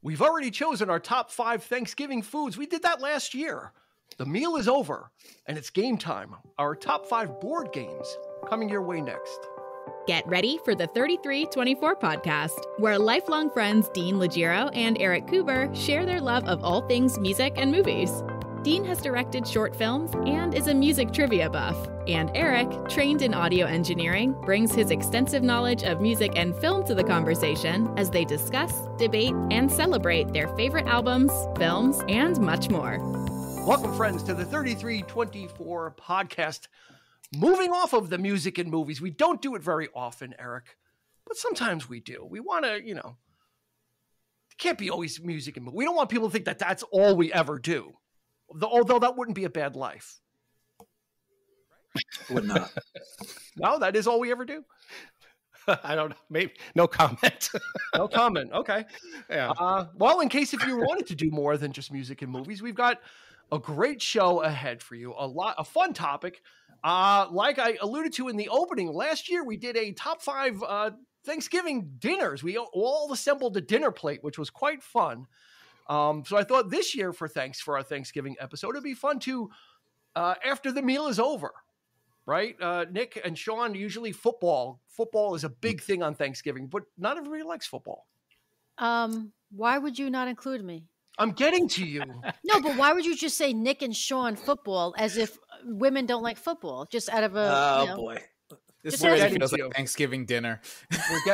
We've already chosen our top 5 Thanksgiving foods. We did that last year. The meal is over, and it's game time. Our top 5 board games coming your way next. Get ready for the 3324 podcast, where lifelong friends Dean Legiro and Eric Kuber share their love of all things music and movies. Dean has directed short films and is a music trivia buff. And Eric, trained in audio engineering, brings his extensive knowledge of music and film to the conversation as they discuss, debate, and celebrate their favorite albums, films, and much more. Welcome, friends, to the 3324 podcast. Moving off of the music and movies. We don't do it very often, Eric, but sometimes we do. We want to, it can't be always music and movies. We don't want people to think that that's all we ever do. Although that wouldn't be a bad life. Would not. No, that is all we ever do. I don't know. Maybe no comment. No comment. Okay. Yeah. Well, in case if you wanted to do more than just music and movies, we've got a great show ahead for you. A fun topic. Like I alluded to in the opening, last year we did a top 5 Thanksgiving dinners. We all assembled a dinner plate, which was quite fun. So I thought this year for our Thanksgiving episode, it'd be fun to, after the meal is over, right? Nick and Sean, usually football is a big thing on Thanksgiving, but not everybody likes football. Why would you not include me? I'm getting to you. No, but why would you just say Nick and Sean football as if women don't like football? Just out of a boy. This really feels like Thanksgiving dinner.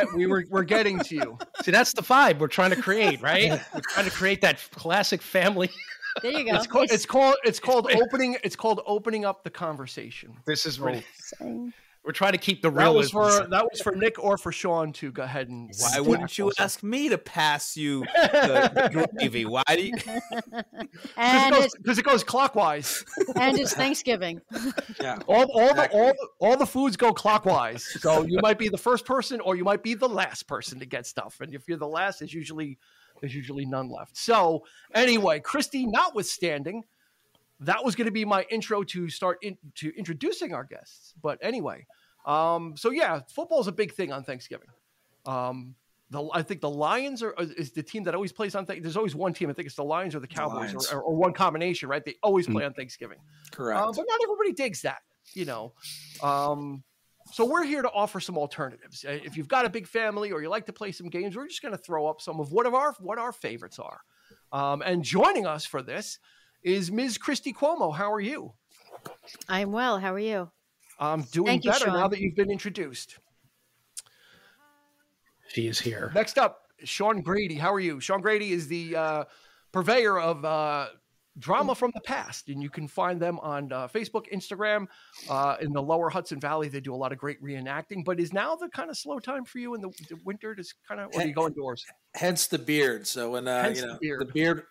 We're getting to you. See, that's the vibe we're trying to create, right? We're trying to create that classic family. There you go. It's called opening up the conversation. This is really. We're trying to keep the real. That was for Nick or for Sean to go ahead and. Why wouldn't you ask me to pass you the gravy? Why do you? Because it goes clockwise. And it's Thanksgiving. Yeah. All the foods go clockwise. So you might be the first person, or you might be the last person to get stuff. And if you're the last, there's usually none left. So anyway, Christy, notwithstanding, that was going to be my intro to start to introducing our guests. But anyway, so yeah, football is a big thing on Thanksgiving. I think the Lions is the team that always plays on. There's always one team. I think it's the Lions or the Cowboys or one combination, right? They always play on Thanksgiving. Correct. But not everybody digs that, So we're here to offer some alternatives. If you've got a big family or you like to play some games, we're just going to throw up some of what our favorites are. And joining us for this is Ms. Christy Cuomo. How are you? I'm well. How are you? I'm doing better now that you've been introduced. She is here. Next up, Sean Grady. How are you? Sean Grady is the purveyor of drama from the past, and you can find them on Facebook, Instagram. In the lower Hudson Valley, they do a lot of great reenacting, but is now the kind of slow time for you in the winter to kind of, or do you go indoors? Hence the beard. So when the beard.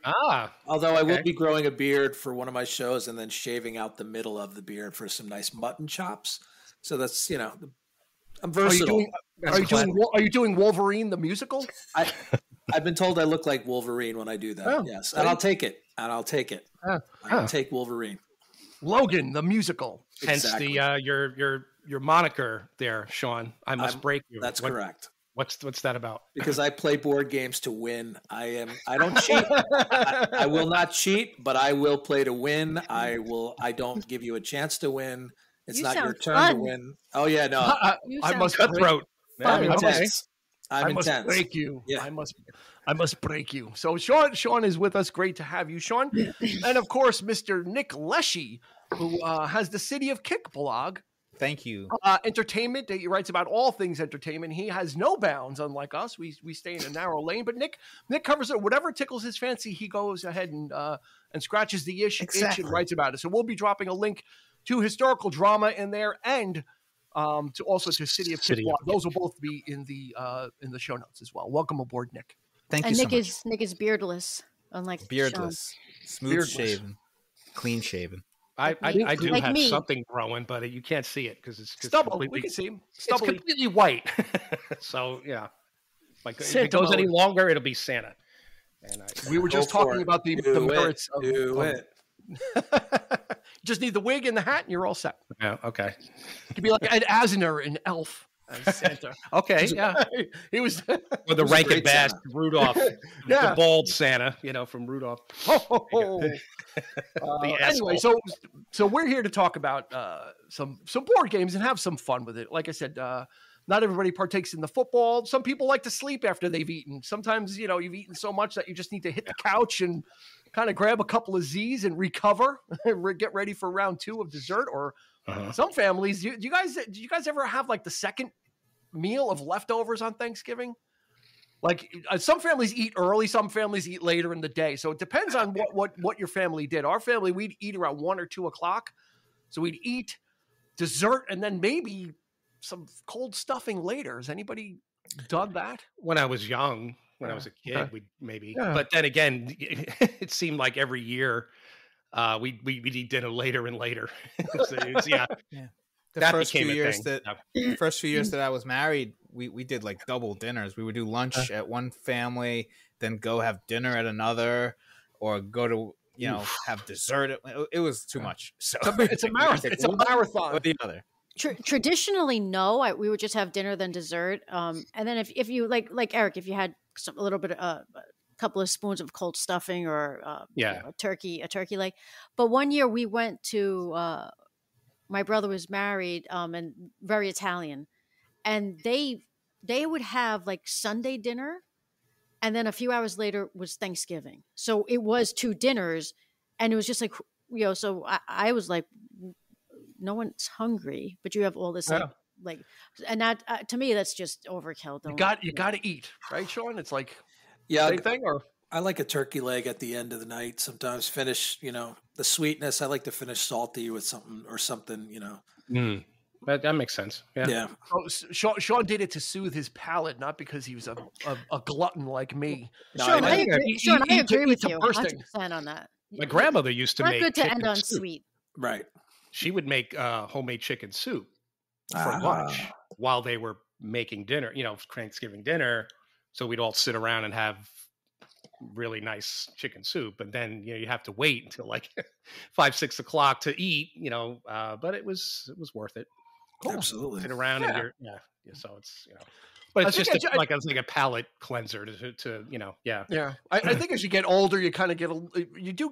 Although I will be growing a beard for one of my shows and then shaving out the middle of the beard for some nice mutton chops. So that's I'm versatile. Are you doing Wolverine the musical? I've been told I look like Wolverine when I do that. Oh, yes, and I'll take it. I'll take Wolverine. Logan the musical. Exactly. Hence the your moniker there, Sean. I must break you. That's correct. What's that about? Because I play board games to win. I don't cheat. I will not cheat, but I will play to win. I don't give you a chance to win. It's not your turn to win. Oh yeah, no. I must cutthroat. I'm intense. I must break you. Yeah. I must break you. So Sean is with us. Great to have you, Sean. And of course, Mr. Nick Leshi, who has the City of Kick blog. Thank you. Entertainment. He writes about all things entertainment. He has no bounds, unlike us. We stay in a narrow lane. But Nick covers it. Whatever tickles his fancy, he goes ahead and scratches the itch and writes about it. So we'll be dropping a link to historical drama in there and to City of Kick blog. Those will both be in the show notes as well. Welcome aboard, Nick. Thank you so much. Nick is beardless, unlike beardless, Sean. smooth shaven, clean shaven. I do like have me. something growing, but you can't see it because it's stubble. We can see him. It's completely white. So yeah, like if it goes any longer, it'll be Santa. And we were just talking about the merits of it. Just need the wig and the hat, and you're all set. Yeah, okay. You could be like Ed Asner in Elf. as Santa. Okay, yeah. He was with the Rankin Bass Rudolph, the bald Santa, from Rudolph. Anyway, so we're here to talk about some board games and have some fun with it. Like I said, not everybody partakes in the football. Some people like to sleep after they've eaten. Sometimes, you've eaten so much that you just need to hit the couch and kind of grab a couple of Z's and recover, get ready for round 2 of dessert. Or some families, do you guys ever have like the second meal of leftovers on Thanksgiving? Like some families eat early, some families eat later in the day. So it depends on what your family did. Our family, we'd eat around 1 or 2 o'clock. So we'd eat dessert and then maybe some cold stuffing later. Has anybody done that? When I was young, when I was a kid, we'd maybe. Yeah. But then again, it seemed like every year we'd eat dinner later and later. So The first few years that I was married, we did like double dinners. We would do lunch at one family, then go have dinner at another, or go to have dessert. It was too much. So it's a marathon. It's a marathon. Or the other. Traditionally, no. We would just have dinner then dessert, and then if you like Eric, if you had a little bit a couple of spoons of cold stuffing or a turkey leg. But one year we went to. My brother was married and very Italian, and they would have like Sunday dinner, and then a few hours later was Thanksgiving. So it was 2 dinners, and it was just like So I was like, no one's hungry, but you have all this and that to me that's just overkill. You got to eat, right, Sean? It's like same thing, or. I like a turkey leg at the end of the night. Sometimes finish, the sweetness. I like to finish salty with something. That makes sense. Yeah. Oh, Sean did it to soothe his palate, not because he was a glutton like me. Sean, I agree with you 100% on that. My grandmother used to make good to end on soup. Sweet. Right. She would make homemade chicken soup for lunch while they were making dinner, Thanksgiving dinner. So we'd all sit around and have really nice chicken soup, and then you have to wait until like 5-6 o'clock to eat, but it was worth it. Cool. Absolutely. Sit around and so it's but it's just like a palate cleanser to I think as you get older you kind of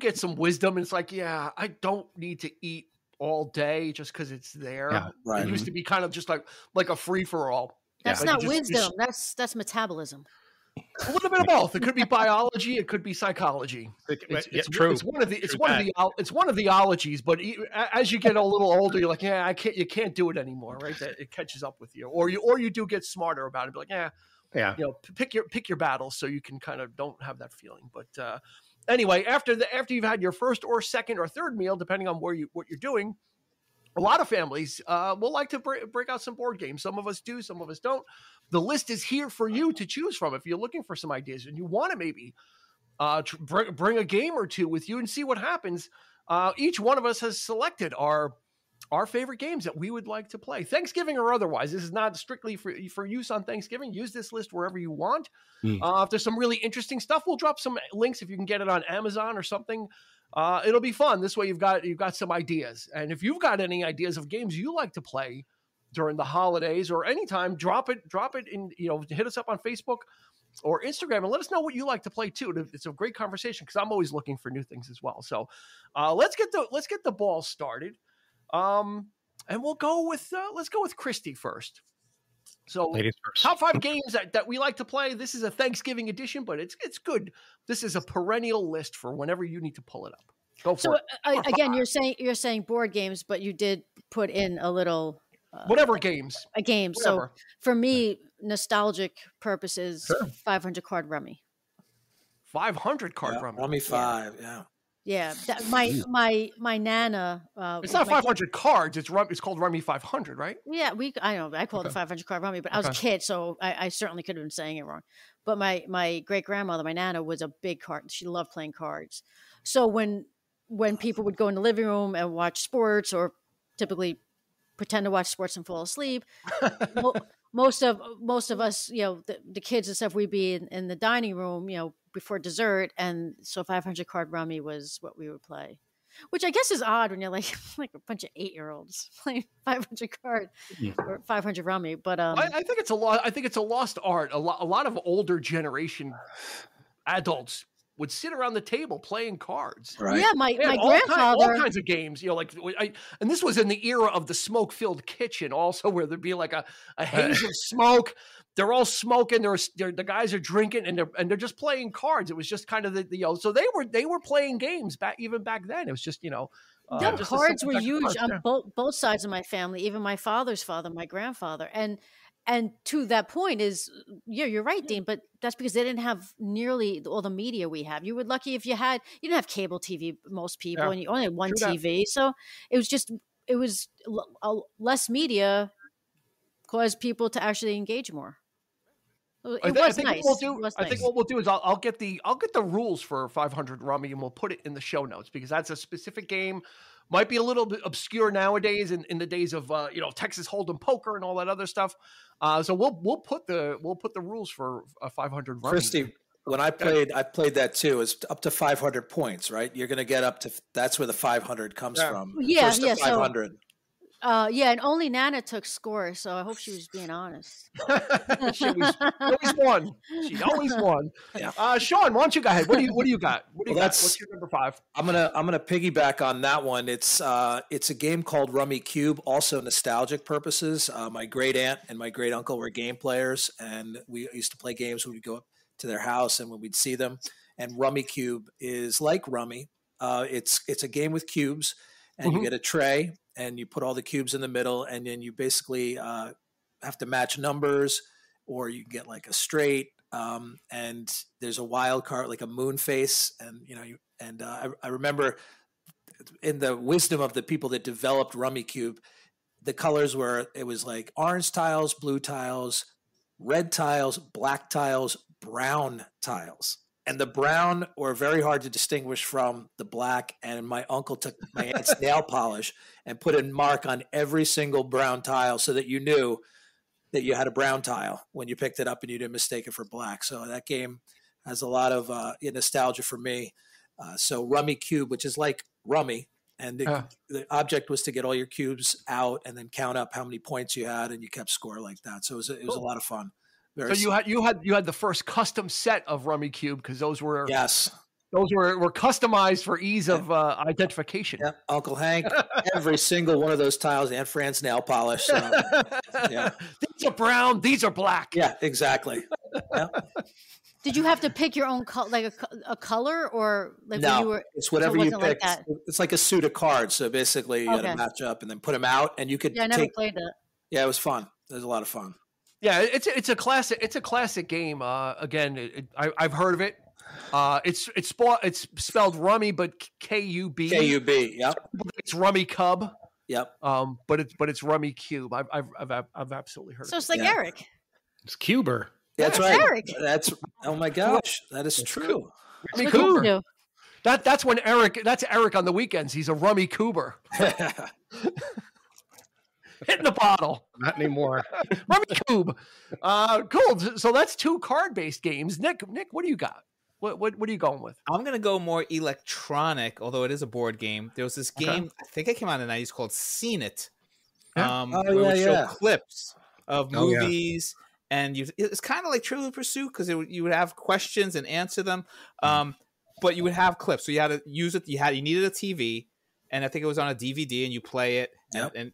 get some wisdom, and it's like I don't need to eat all day just because it's there. Right. It used to be kind of just like a free-for-all. That's not wisdom. That's metabolism. A little bit of both. It could be biology. It could be psychology. It's true. It's one of the ologies. But as you get a little older, you're like, you can't do it anymore, right? It catches up with you, or you do get smarter about it. Be like, pick your battles so you can kind of don't have that feeling. But anyway, after you've had your first or second or third meal, depending on what you're doing. A lot of families will like to break out some board games. Some of us do, some of us don't. The list is here for you to choose from if you're looking for some ideas and you want to maybe bring a game or two with you and see what happens. Each one of us has selected our favorite games that we would like to play, Thanksgiving or otherwise. This is not strictly for use on Thanksgiving. Use this list wherever you want. If there's some really interesting stuff, we'll drop some links if you can get it on Amazon or something. It'll be fun. This way you've got some ideas. And if you've got any ideas of games you like to play during the holidays or anytime, drop it in, hit us up on Facebook or Instagram and let us know what you like to play too. It's a great conversation because I'm always looking for new things as well. So let's get the ball started. And we'll go with let's go with Christy first. So ladies first. Top 5 games that we like to play. This is a Thanksgiving edition, but it's good. This is a perennial list for whenever you need to pull it up. Go for it. Again, you're saying board games, but you did put in a little whatever games. A game. Whatever. So for me, nostalgic purposes, 500 card rummy. 500 card rummy. Rummy 5, yeah. Yeah, my nana. It's not 500 cards. It's called Rummy 500, right? Yeah, I know. I called it 500 card rummy, but I was a kid, so I certainly could have been saying it wrong. But my great grandmother, my nana, was a big card. She loved playing cards. So when people would go in the living room and watch sports, or typically pretend to watch sports and fall asleep, most of us, the kids and stuff, we'd be in the dining room, before dessert, and so 500 card rummy was what we would play. Which I guess is odd when you're like a bunch of 8-year-olds playing 500 card or 500 rummy. But I think it's a lot. I think it's a lost art. A lot of older generation adults would sit around the table playing cards. Right. Yeah, my grandfather, all kinds of games. And this was in the era of the smoke-filled kitchen, also, where there'd be like a haze of smoke. They're all smoking. The guys are drinking, and they're just playing cards. It was just kind of so they were playing games even back then. It was just just cards were huge on both sides of my family. Even my father's father, my grandfather, and to that point you're right, Dean. But that's because they didn't have nearly all the media we have. You were lucky if you didn't have cable TV. Most people, and you only had one TV, so it was less media caused people to actually engage more. I think what we'll do is I'll get the rules for 500 Rummy, and we'll put it in the show notes, because that's a specific game. Might be a little bit obscure nowadays in the days of Texas Hold'em poker and all that other stuff. So we'll put the rules for 500 Rummy. Christy, when I played that too. It's up to 500 points, right? You're going to get up to, that's where the 500 comes from. Yeah, First to 500. And only Nana took scores, so I hope she was being honest. She always won. She always won. Yeah. Sean, why don't you go ahead? What do you got? What's your number 5? I'm gonna piggyback on that one. It's a game called Rummy Cube, also nostalgic purposes. My great aunt and my great uncle were game players, and we used to play games when we'd go up to their house and when we'd see them. And Rummy Cube is like Rummy. It's a game with cubes, and you get a tray, and you put all the cubes in the middle, and then you basically have to match numbers, or you get like a straight, and there's a wild card like a moon face, and I remember in the wisdom of the people that developed Rummy Cube, the colors it was like orange tiles, blue tiles, red tiles, black tiles, brown tiles. And the brown were very hard to distinguish from the black. And my uncle took my aunt's nail polish and put a mark on every single brown tile so that you knew that you had a brown tile when you picked it up and you didn't mistake it for black. So that game has a lot of nostalgia for me. So Rummy Cube, which is like Rummy. And the object was to get all your cubes out and then count up how many points you had, and you kept score like that. So it was a lot of fun. So you had the first custom set of Rummy Cube, because those were customized for ease of identification. Yeah, Uncle Hank, every single one of those tiles, Aunt Fran's nail polish. Yeah, these are brown, these are black. Yeah, exactly. Yeah. Did you have to pick your own like a color, or like no? It's whatever you pick. It's like a suit of cards. So basically, you had to match up and then put them out, and you could. Yeah, I never played that. Yeah, it was fun. It was a lot of fun. Yeah, it's a classic. It's a classic game. Again, I've heard of it. It's spelled Rummy, but K-U-B. K-U-B. Yep. It's Rummy Cub. Yep. But it's Rummy Cube. I've absolutely heard. So it's like Eric. It's Cuber. That's right. Eric. Oh my gosh, that is true. Rummy Cuber. That's when Eric. That's Eric on the weekends. He's a Rummy Cuber. Hitting the bottle. Not anymore. Rummy Cube. Cool. So that's 2 card-based games. Nick, what do you got? What are you going with? I'm going to go more electronic, although it is a board game. There was this game, I think it came out in the 90s, called Seen It. Where it would show clips of movies. And it's kind of like Trivial Pursuit, because you would have questions and answer them. But you would have clips. So you had to use it. You needed a TV. And I think it was on a DVD, and you play it. Yep. And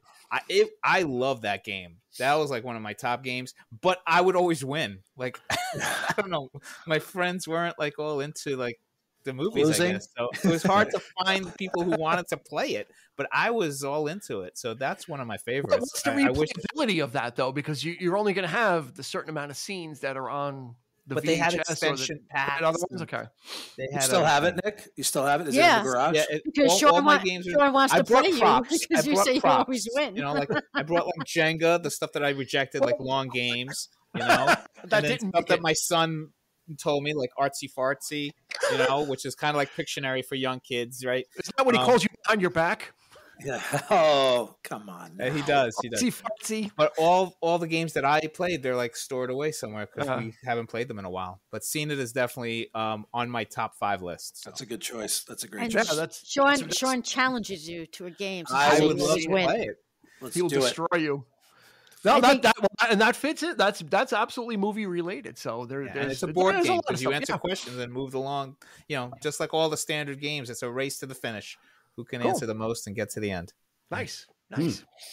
I love that game. That was like one of my top games, but I would always win. Like, I don't know. My friends weren't like all into like the movies, I guess. So it was hard to find people who wanted to play it, but I was all into it. So that's one of my favorites. What's the replayability of that though? Because you're only going to have the certain amount of scenes that are on the but VHS they had extension packs. Okay. You still have it, Nick? You still have it? Is it in the garage? Yeah, because Sean wants to play you because you say you always win. You know, like I brought like Jenga, the stuff that I rejected, like long games. You know, that didn't stuff that my son told me, like artsy fartsy. You know, which is kind of like Pictionary for young kids, right? Isn't that what he calls you behind your back? Yeah. Oh, come on. Yeah, he does. Fartsy. But all the games that I played, they're like stored away somewhere because we haven't played them in a while. But Seen It is definitely on my top 5 list. So. That's a good choice. That's a great choice. Sean challenges you to a game. So I would love to play it. He'll destroy you. No, that fits it. That's absolutely movie related. So there's it's a board game because you answer questions and move along. Just like all the standard games, it's a race to the finish. Who can answer the most and get to the end? Nice.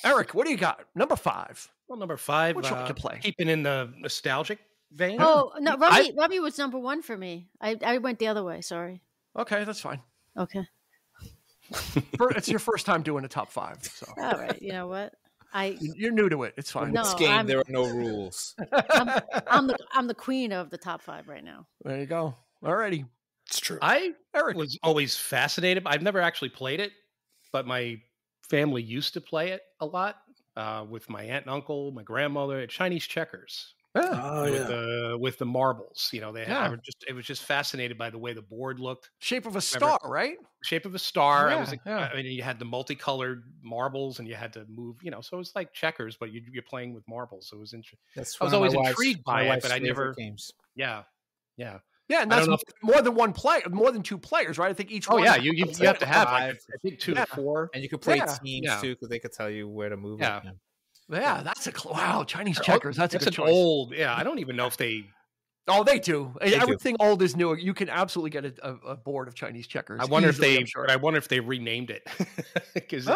Eric, what do you got? Number 5. Well, number 5. What you like to play? Keeping in the nostalgic vein. Oh no, Robbie was number 1 for me. I went the other way. Sorry. Okay, that's fine. Okay. It's your first time doing a top 5. So. All right. You know what? You're new to it. It's fine. In this game, there are no rules. I'm the queen of the top 5 right now. There you go. Alrighty. It's true. Eric was always fascinated. I've never actually played it, but my family used to play it a lot with my aunt and uncle, my grandmother. Chinese checkers. With the marbles, it was just fascinated by the way the board looked. Shape of a star, right? Shape of a star. I mean, you had the multicolored marbles, and you had to move. So it was like checkers, but you're playing with marbles. So it was interesting. I was always intrigued by it, but I never. Games. Yeah. And that's more than one player, more than 2 players, right? I think each. Oh yeah, you have to have I think 2 to 4, and you can play teams too because they could tell you where to move. Yeah, that's Chinese checkers. That's a good choice. Old. Yeah, I don't even know if they. Oh, they do. Everything old is new. You can absolutely get a board of Chinese checkers. I wonder if they renamed it. Because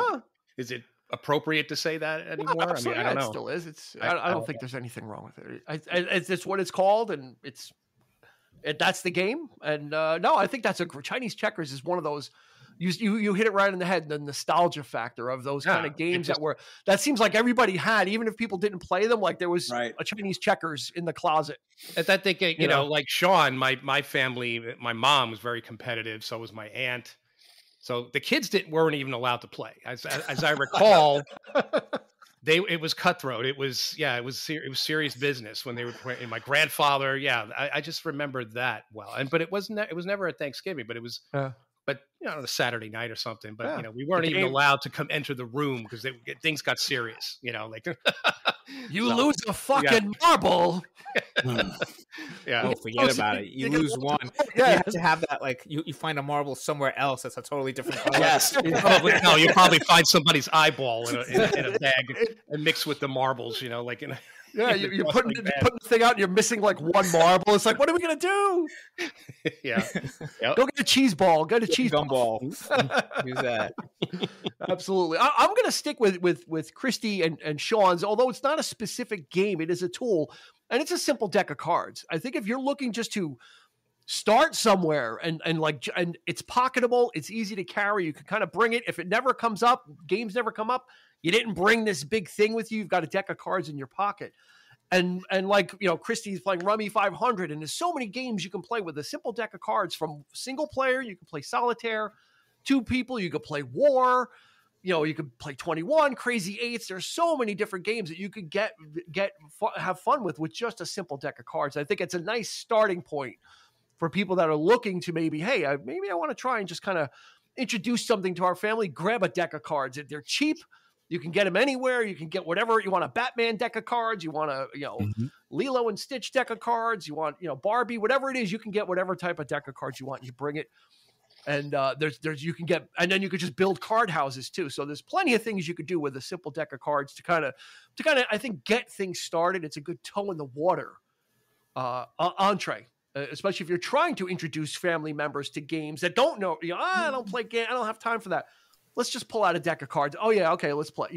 is it appropriate to say that anymore? Well, I mean, I don't know. It still is. I don't think there's anything wrong with it. It's what it's called, and that's the game. And no, I think that's Chinese checkers is one of those. You hit it right in the head. The nostalgia factor of those kind of games that seems like everybody had, even if people didn't play them. Like there was a Chinese checkers in the closet. I think like Sean, my family, my mom was very competitive. So was my aunt. So the kids weren't even allowed to play, as I recall. It was cutthroat. It was serious business when they were playing. My grandfather, I just remembered that well. But it was never at Thanksgiving, but it was. But on a Saturday night or something. But we weren't even allowed to enter the room because things got serious. Like you lose a fucking marble. Oh, forget about it. You lose one. You have to have that. Like you find a marble somewhere else. That's a totally different color. Yes. You probably find somebody's eyeball in a bag and mix with the marbles. Like in. You're putting the thing out and you're missing like one marble. It's like, what are we going to do? Go get a cheese ball. Get a cheese ball. Use that. Absolutely. I'm going to stick with Christy and Sean's, although it's not a specific game. It is a tool, and it's a simple deck of cards. I think if you're looking just to start somewhere and it's pocketable, it's easy to carry. You can kind of bring it. If it never comes up, games never come up, you didn't bring this big thing with you. You've got a deck of cards in your pocket. And like, Christy's playing Rummy 500, and there's so many games you can play with a simple deck of cards. From single player, you can play solitaire, 2 people, you could play war, you could play 21, Crazy Eights. There's so many different games that you could have fun with just a simple deck of cards. I think it's a nice starting point for people that are looking to maybe I want to try and just kind of introduce something to our family. Grab a deck of cards. They're cheap. You can get them anywhere. You can get whatever you want. A Batman deck of cards. You want a Lilo and Stitch deck of cards. You want Barbie. Whatever it is, you can get whatever type of deck of cards you want. You bring it, and you can get, and then you could just build card houses too. So there's plenty of things you could do with a simple deck of cards to kind of I think get things started. It's a good toe in the water entree. Especially if you're trying to introduce family members to games that don't know, I don't play games. I don't have time for that. Let's just pull out a deck of cards. Oh yeah. Okay. Let's play,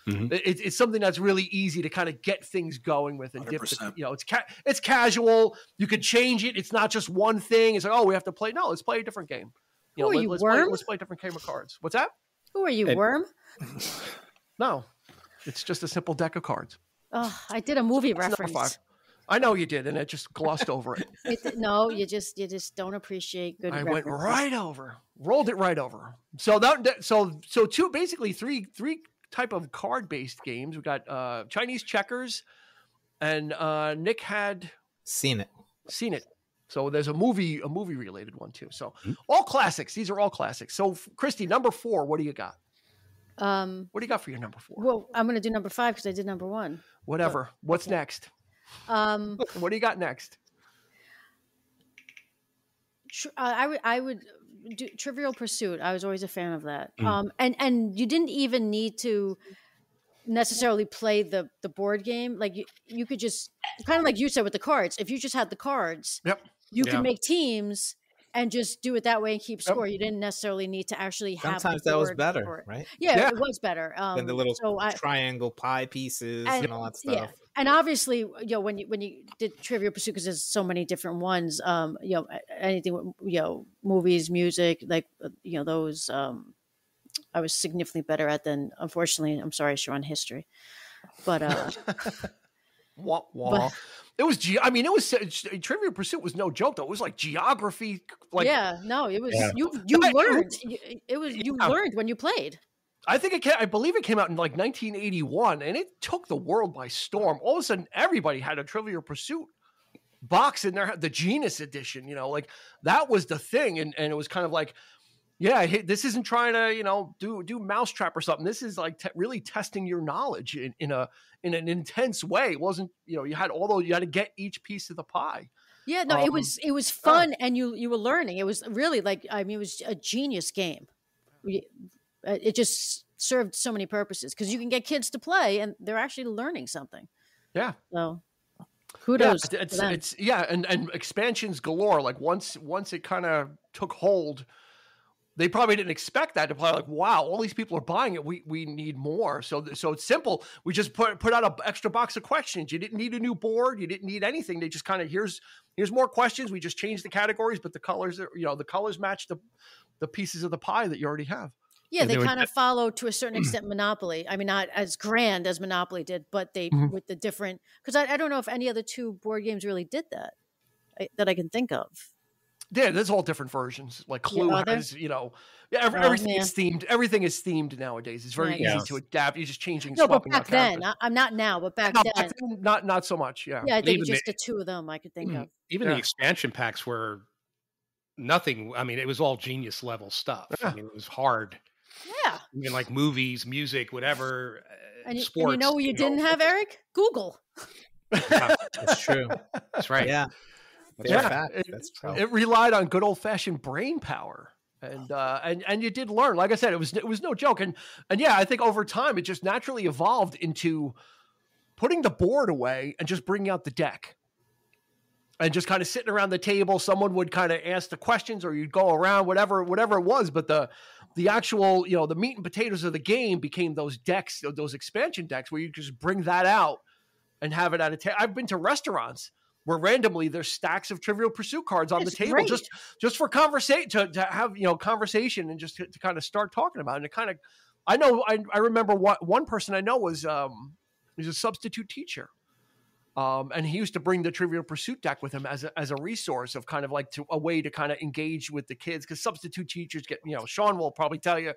it's something that's really easy to kind of get things going with and dip it's casual. You could change it. It's not just one thing. It's like, we have to play. No, let's play a different game. Let's play a different game of cards. What's that? Who are you, Worm? No, it's just a simple deck of cards. Oh, I did a movie reference. Number 5. I know you did, and I just glossed over it. No, you just don't appreciate good. I went right over, rolled it right over. So so 2, basically 3 type of card based games. We got Chinese checkers, and Nick had Seen It. So there's a movie related one too. So all classics. These are all classics. So Christy, number 4, what do you got? What do you got for your number 4? Well, I'm going to do number 5 because I did number 1. Whatever. What's next? What do you got next? I would do Trivial Pursuit. I was always a fan of that. And you didn't even need to necessarily play the board game. Like you could just, kind of like you said with the cards, if you just had the cards, you can make teams and just do it that way and keep score. You didn't necessarily need to actually have. Sometimes that was better, right? Yeah, it was better than the little triangle pie pieces and all that stuff. Yeah. And obviously, when you did Trivial Pursuit, because there's so many different ones, anything, movies, music, like those, I was significantly better at than, unfortunately, I'm sorry, Sean, history, but but, it was Trivial Pursuit was no joke though. It was like geography. Like it was you learned. You learned when you played. I believe it came out in like 1981, and it took the world by storm. All of a sudden, everybody had a Trivial Pursuit box in their, the Genius edition. Like that was the thing, and it was kind of like, this isn't trying to do Mousetrap or something. This is like really testing your knowledge in an intense way. It wasn't you had you had to get each piece of the pie. Yeah, no, it was fun, and you were learning. It was really it was a genius game. It just served so many purposes because you can get kids to play and they're actually learning something. Yeah. So kudos. It's and expansions galore. Like once it kind of took hold, they probably didn't expect that to play. Like, wow, all these people are buying it. We need more. So it's simple. We just put out an extra box of questions. You didn't need a new board. You didn't need anything. They just kind of here's more questions. We just changed the categories, but the colors the colors match the pieces of the pie that you already have. Yeah, they kind of follow to a certain extent Monopoly. I mean, not as grand as Monopoly did, but they with the different. Because I don't know if any other 2 board games really did that that I can think of. Yeah, there's all different versions. Like Clue has, everything is themed. Everything is themed nowadays. It's very easy to adapt. You're just changing. No, but back then, I'm not now, but back then, not so much. Yeah, I think just the 2 of them I could think of. Even the expansion packs were nothing. I mean, it was all genius level stuff. I mean, it was hard. Yeah. I mean, like movies, music, whatever, sports. And you didn't have, Eric? Google. That's true. That's right. Yeah. That's true. It relied on good old fashioned brain power. And you did learn. Like I said, it was no joke. And I think over time it just naturally evolved into putting the board away and just bringing out the deck. And just kind of sitting around the table, someone would kind of ask the questions, or you'd go around, whatever it was. But the actual, the meat and potatoes of the game became those decks, those expansion decks, where you just bring that out and have it at a table. I've been to restaurants where randomly there's stacks of Trivial Pursuit cards on the table, great. just for conversation, to have conversation and just to kind of start talking about it. And it kind of, I remember one person I know was he's a substitute teacher. And he used to bring the Trivial Pursuit deck with him as a resource of kind of like a way to kind of engage with the kids, because substitute teachers get, Sean will probably tell you,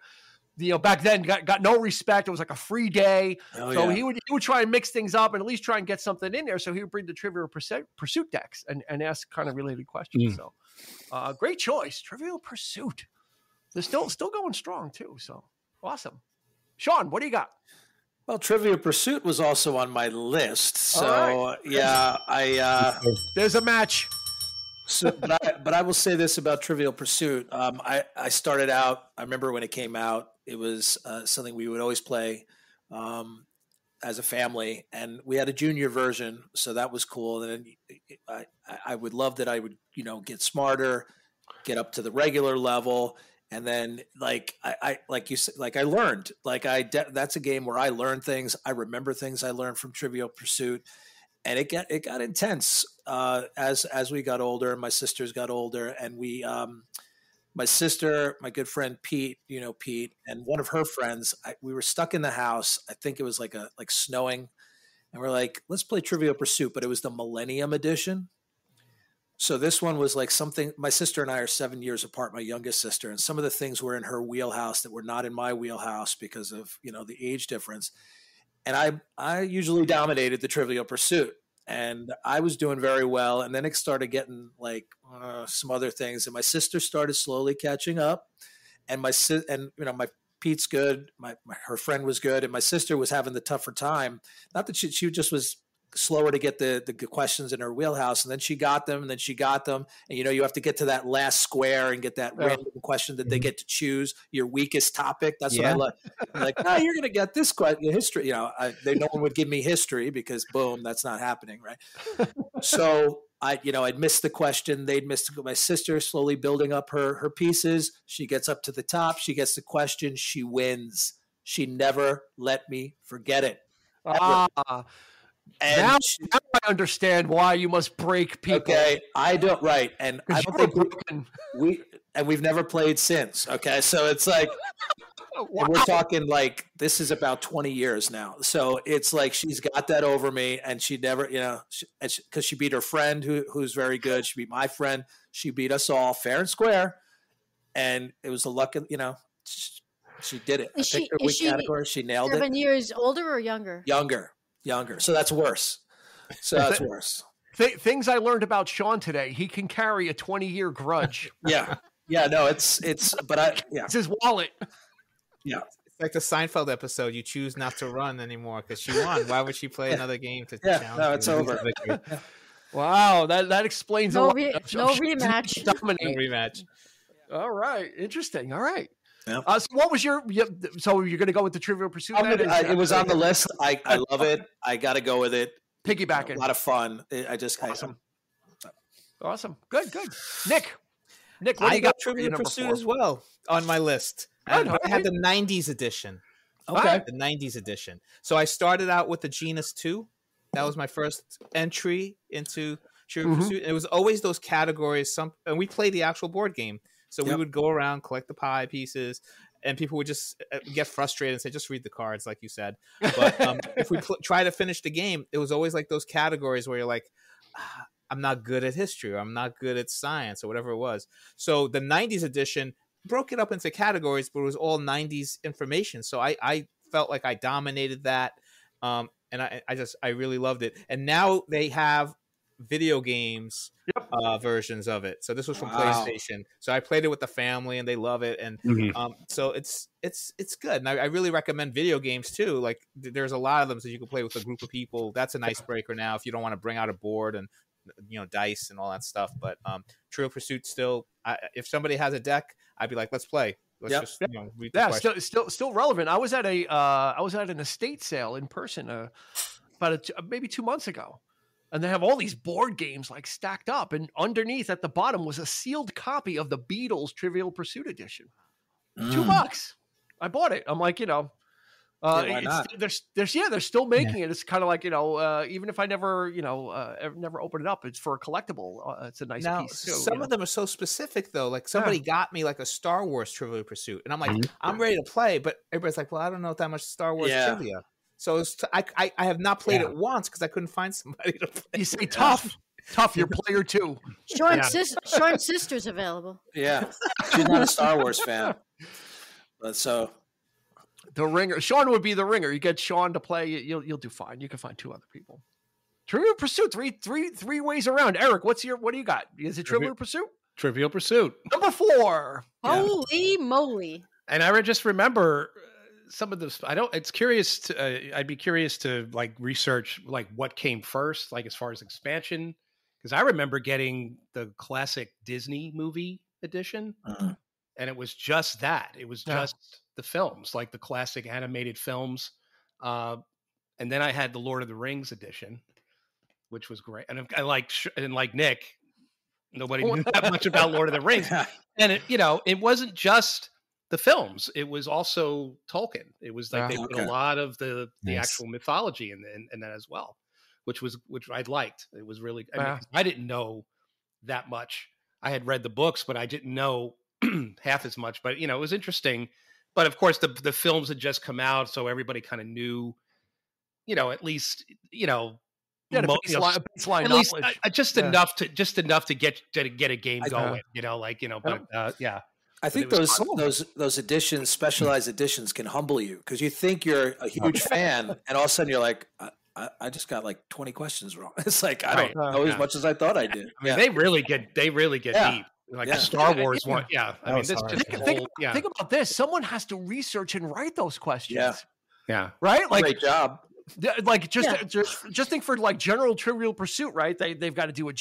back then got no respect. It was like a free day. He would try and mix things up and at least try and get something in there. So he would bring the Trivial Pursuit decks and ask kind of related questions. So great choice. Trivial Pursuit. They're still going strong too. So awesome. Sean, what do you got? Well, Trivial Pursuit was also on my list, so right. There's a match. So, but I will say this about Trivial Pursuit. I started out. I remember when it came out, it was something we would always play as a family, and we had a junior version, so that was cool. And then I would love that I would get smarter, get up to the regular level. And then, like you said, I learned. That's a game where I learned things. I remember things I learned from Trivial Pursuit, and it got intense as we got older. My sisters got older, and my sister, my good friend Pete, Pete, and one of her friends. We were stuck in the house. I think it was like snowing, and we're like, let's play Trivial Pursuit. But it was the Millennium Edition. So this one was like something. My sister and I are 7 years apart, my youngest sister, and some of the things were in her wheelhouse that were not in my wheelhouse because of the age difference. And I usually dominated the Trivial Pursuit, and I was doing very well. And then it started getting like some other things, and my sister started slowly catching up, and my Pete's good. Her friend was good, and my sister was having the tougher time. Not that she just was slower to get the questions in her wheelhouse, and then she got them, and you have to get to that last square and get that random question that they get to choose your weakest topic. That's what I love. I'm like, no, you're going to get this question, history. No one would give me history because boom, that's not happening, right? So I'd miss the question. They'd miss my sister slowly building up her pieces. She gets up to the top. She gets the question. She wins. She never let me forget it. And now I understand why you must break people. Okay, I don't. Right, and I don't think we've never played since. Okay, so it's like we're talking like this is about 20 years now. So it's like she's got that over me, and she never, because she beat her friend who's very good. She beat my friend. She beat us all fair and square, and it was a luck of she did it. I picked her weak category. She nailed it. 7 years older or younger? Younger. So that's worse. Things I learned about Sean today. He can carry a 20-year grudge. Yeah. No, it's it's his wallet. Yeah. It's like the Seinfeld episode. You choose not to run anymore because she won. Why would she play another game to challenge? No, it's over. Wow, that explains a lot. No rematch. No rematch. All right. Interesting. All right. Yep. So what was so you're going to go with the Trivial Pursuit? It was on the list. I love it. I got to go with it. Piggybacking. A lot of fun. Awesome. Good. Nick, what do you got? Trivial Pursuit as well on my list. I had the 90s edition. Okay. The 90s edition. So I started out with the Genus 2. That was my first entry into Trivial Pursuit. It was always those categories. And we played the actual board game. So we would go around, collect the pie pieces, and people would just get frustrated and say, just read the cards, like you said. But if we try to finish the game, it was always like those categories where you're like, I'm not good at history, or I'm not good at science, or wwhatever it was. So the 90s edition broke it up into categories, but it was all 90s information. So I felt like I dominated that, and I really loved it. And now they have video games versions of it. So this was from PlayStation. So I played it with the family and they love it. And so it's good. And I really recommend video games too. Like there's a lot of them that you can play with a group of people. That's an icebreaker now if you don't want to bring out a board and dice and all that stuff. But Trivial Pursuit still, if somebody has a deck, I'd be like, let's play. Let's just read the question. Still relevant. I was at an estate sale in person about maybe 2 months ago. And they have all these board games like stacked up, and underneath at the bottom was a sealed copy of the Beatles Trivial Pursuit edition. $2. I bought it. I'm like, why not? They're still making it. It's kind of like even if I never never open it up, it's for a collectible. It's a nice piece too. Some of them are so specific though. Like somebody got me like a Star Wars Trivial Pursuit, and I'm like, I'm ready to play, but everybody's like, well, I don't know that much Star Wars trivia. So I have not played it once because I couldn't find somebody to play. You say tough, you're player 2. Sean's sister's available. Yeah, she's not a Star Wars fan, but so the ringer. Sean would be the ringer. You get Sean to play, you'll do fine. You can find 2 other people. Trivial Pursuit, three ways around. Eric, what do you got? Is it Trivial Pursuit? Trivial Pursuit. Number 4. Holy moly! And I just remember. Some of this, it's curious to, I'd be curious to like research like what came first, like as far as expansion. Cause I remember getting the classic Disney movie edition and it was just that. It was just the films, like the classic animated films. And then I had the Lord of the Rings edition, which was great. And like Nick, nobody knew that much about Lord of the Rings. And it wasn't just the films, it was also Tolkien. It was like they put a lot of the actual mythology in that as well, which I liked. It was really. I didn't know that much. I had read the books, but I didn't know half as much. But it was interesting. But of course, the films had just come out, so everybody kind of knew. At least baseline at least just enough to get a game going. I think those editions, specialized editions, can humble you because you think you're a huge fan, and all of a sudden you're like, I just got like 20 questions wrong. It's like I don't know as much as I thought I did. I mean, they really get deep. like the Star Wars one. Yeah, I mean, this just think about this. Someone has to research and write those questions. Yeah. Right. Like, great job. Like just think for like general Trivial Pursuit, right? They've got to do a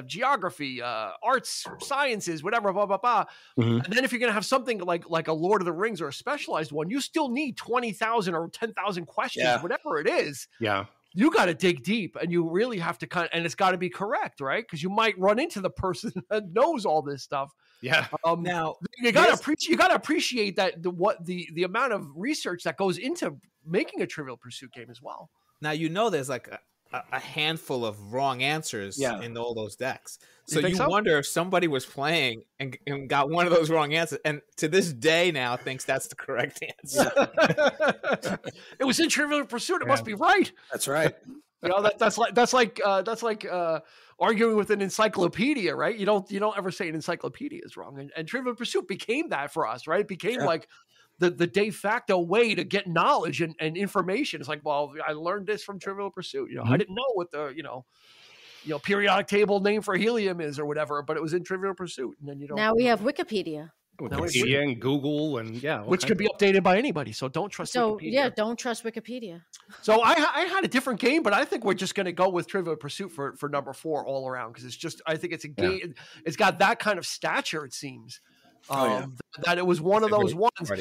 geography, arts, sciences, whatever, blah blah blah. And then if you're gonna have something like a Lord of the Rings or a specialized one, you still need 20,000 or 10,000 questions, whatever it is. Yeah, you got to dig deep, and you really have to and it's got to be correct, right? Because you might run into the person that knows all this stuff. Yeah. Now you gotta appreciate that the amount of research that goes into making a Trivial Pursuit game as well. Now there's like a handful of wrong answers in all those decks. So you wonder if somebody was playing and got one of those wrong answers, and to this day now thinks that's the correct answer. It was in Trivial Pursuit. It must be right. That's right. That's like arguing with an encyclopedia, right? You don't ever say an encyclopedia is wrong. And Trivial Pursuit became that for us, right? It became like the de facto way to get knowledge and information. It's like, well, I learned this from Trivial Pursuit. I didn't know what the periodic table name for helium is or whatever, but it was in Trivial Pursuit. And then now we have Wikipedia. And Google and which could be updated by anybody. So don't trust Wikipedia. Don't trust Wikipedia. So I had a different game, but I think we're just going to go with Trivial Pursuit for number 4 all around, because it's just, I think it's a game. It's got that kind of stature, it seems. That it was one of those ones.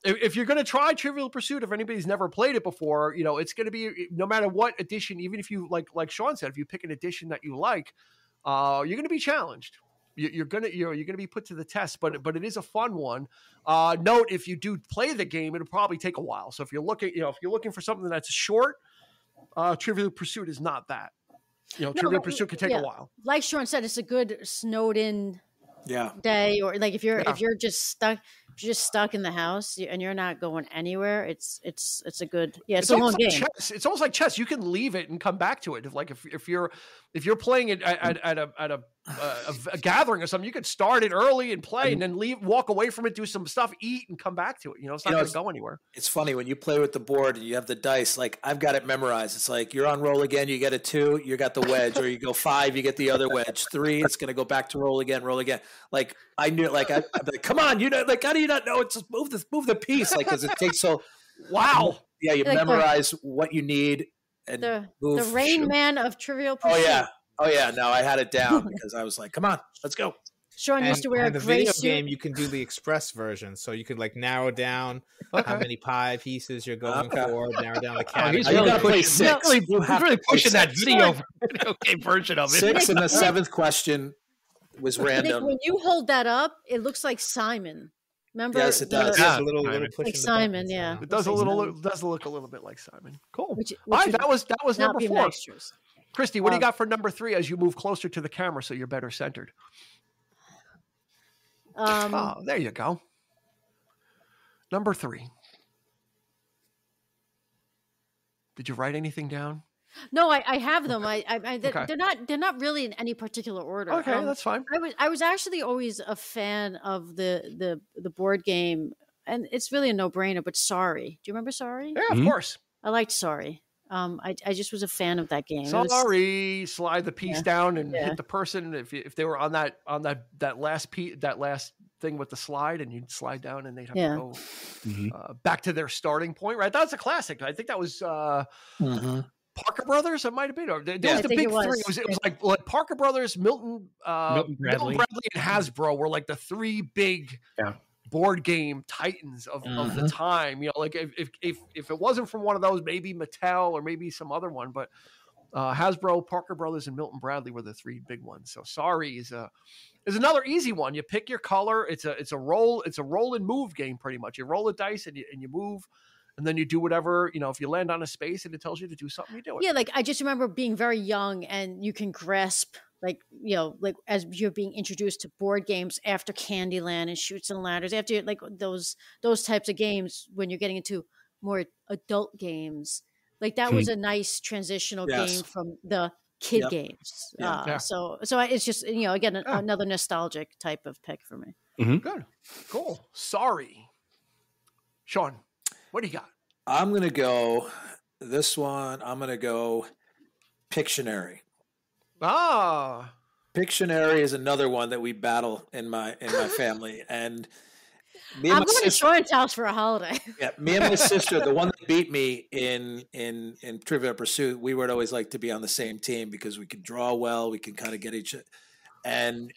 If you're going to try Trivial Pursuit, if anybody's never played it before, it's going to be, no matter what edition, even if you like Sean said, if you pick an edition that you like, you're going to be challenged. You're gonna be put to the test, but it is a fun one. Note, if you do play the game, it'll probably take a while. So if you're looking for something that's short, Trivial Pursuit is not that. Trivial Pursuit can take a while. Like Sean said, it's a good snowed in day, or like if you're just stuck in the house and you're not going anywhere, it's a good it's a long game. Chess. It's almost like chess. You can leave it and come back to it. If you're playing it at a gathering or something, you could start it early and play, and then walk away from it, do some stuff, eat, and come back to it. It's not going to go anywhere. It's funny when you play with the board and you have the dice. Like, I've got it memorized. It's like you're on roll again, you get a 2, you got the wedge, or you go 5, you get the other wedge. 3, it's going to go back to roll again. Like, I knew, like, I'm like, come on, like, how do you not know? It's just move the piece, like, because it takes so. Wow. Yeah, you memorize what you need and move. The Rain Man of Trivial Pursuit. Oh yeah, no, I had it down because I was like, "Come on, let's go." Sean used to wear a gray video suit. Game. You can do the express version, so you could like narrow down how many pie pieces you're going for, narrow down the category. He's really pushing that video game version of it. 6 and the 7th question was random. When you hold that up, it looks like Simon. Remember? Yes, it does. A little push like Simon, yeah. It does look a little bit like Simon. Cool. That was number 4. Christy, what do you got for number 3 as you move closer to the camera so you're better centered? There you go. Number 3. Did you write anything down? No, I have them. They're not really in any particular order. Okay, that's fine. I was actually always a fan of the board game, and it's really a no-brainer, but Sorry. Do you remember Sorry? Yeah, of course. I liked Sorry. I just was a fan of that game. Sorry, slide the piece down and hit the person if they were on that last thing with the slide, and you'd slide down and they'd have to go back to their starting point. Right, that's a classic. I think that was Parker Brothers. It might have been. There was the big 3. It was like Parker Brothers, Milton Bradley, and Hasbro were like the 3 big. Board game titans of the time. Like if it wasn't from one of those, maybe Mattel or maybe some other one, but Hasbro, Parker Brothers, and Milton Bradley were the 3 big ones. So Sorry is another easy one. You pick your color. It's a roll and move game pretty much. You roll the dice and you move, and then you do whatever, if you land on a space and it tells you to do something, you do it. Yeah, like I just remember being very young, and you can grasp like as you're being introduced to board games after Candyland and Chutes and Ladders, after like those types of games, when you're getting into more adult games, like that was a nice transitional game from the kid games. So it's just, again, another nostalgic type of pick for me. Good. Cool. Sorry. Sean, what do you got? I'm going to go this one. I'm going to go Pictionary. Pictionary is another one that we battle in my family, and I'm going to Sean's house for a holiday. Yeah, me and my sister, the one that beat me in Trivial Pursuit, we would always like to be on the same team because we could draw well, we can kind of get each other, and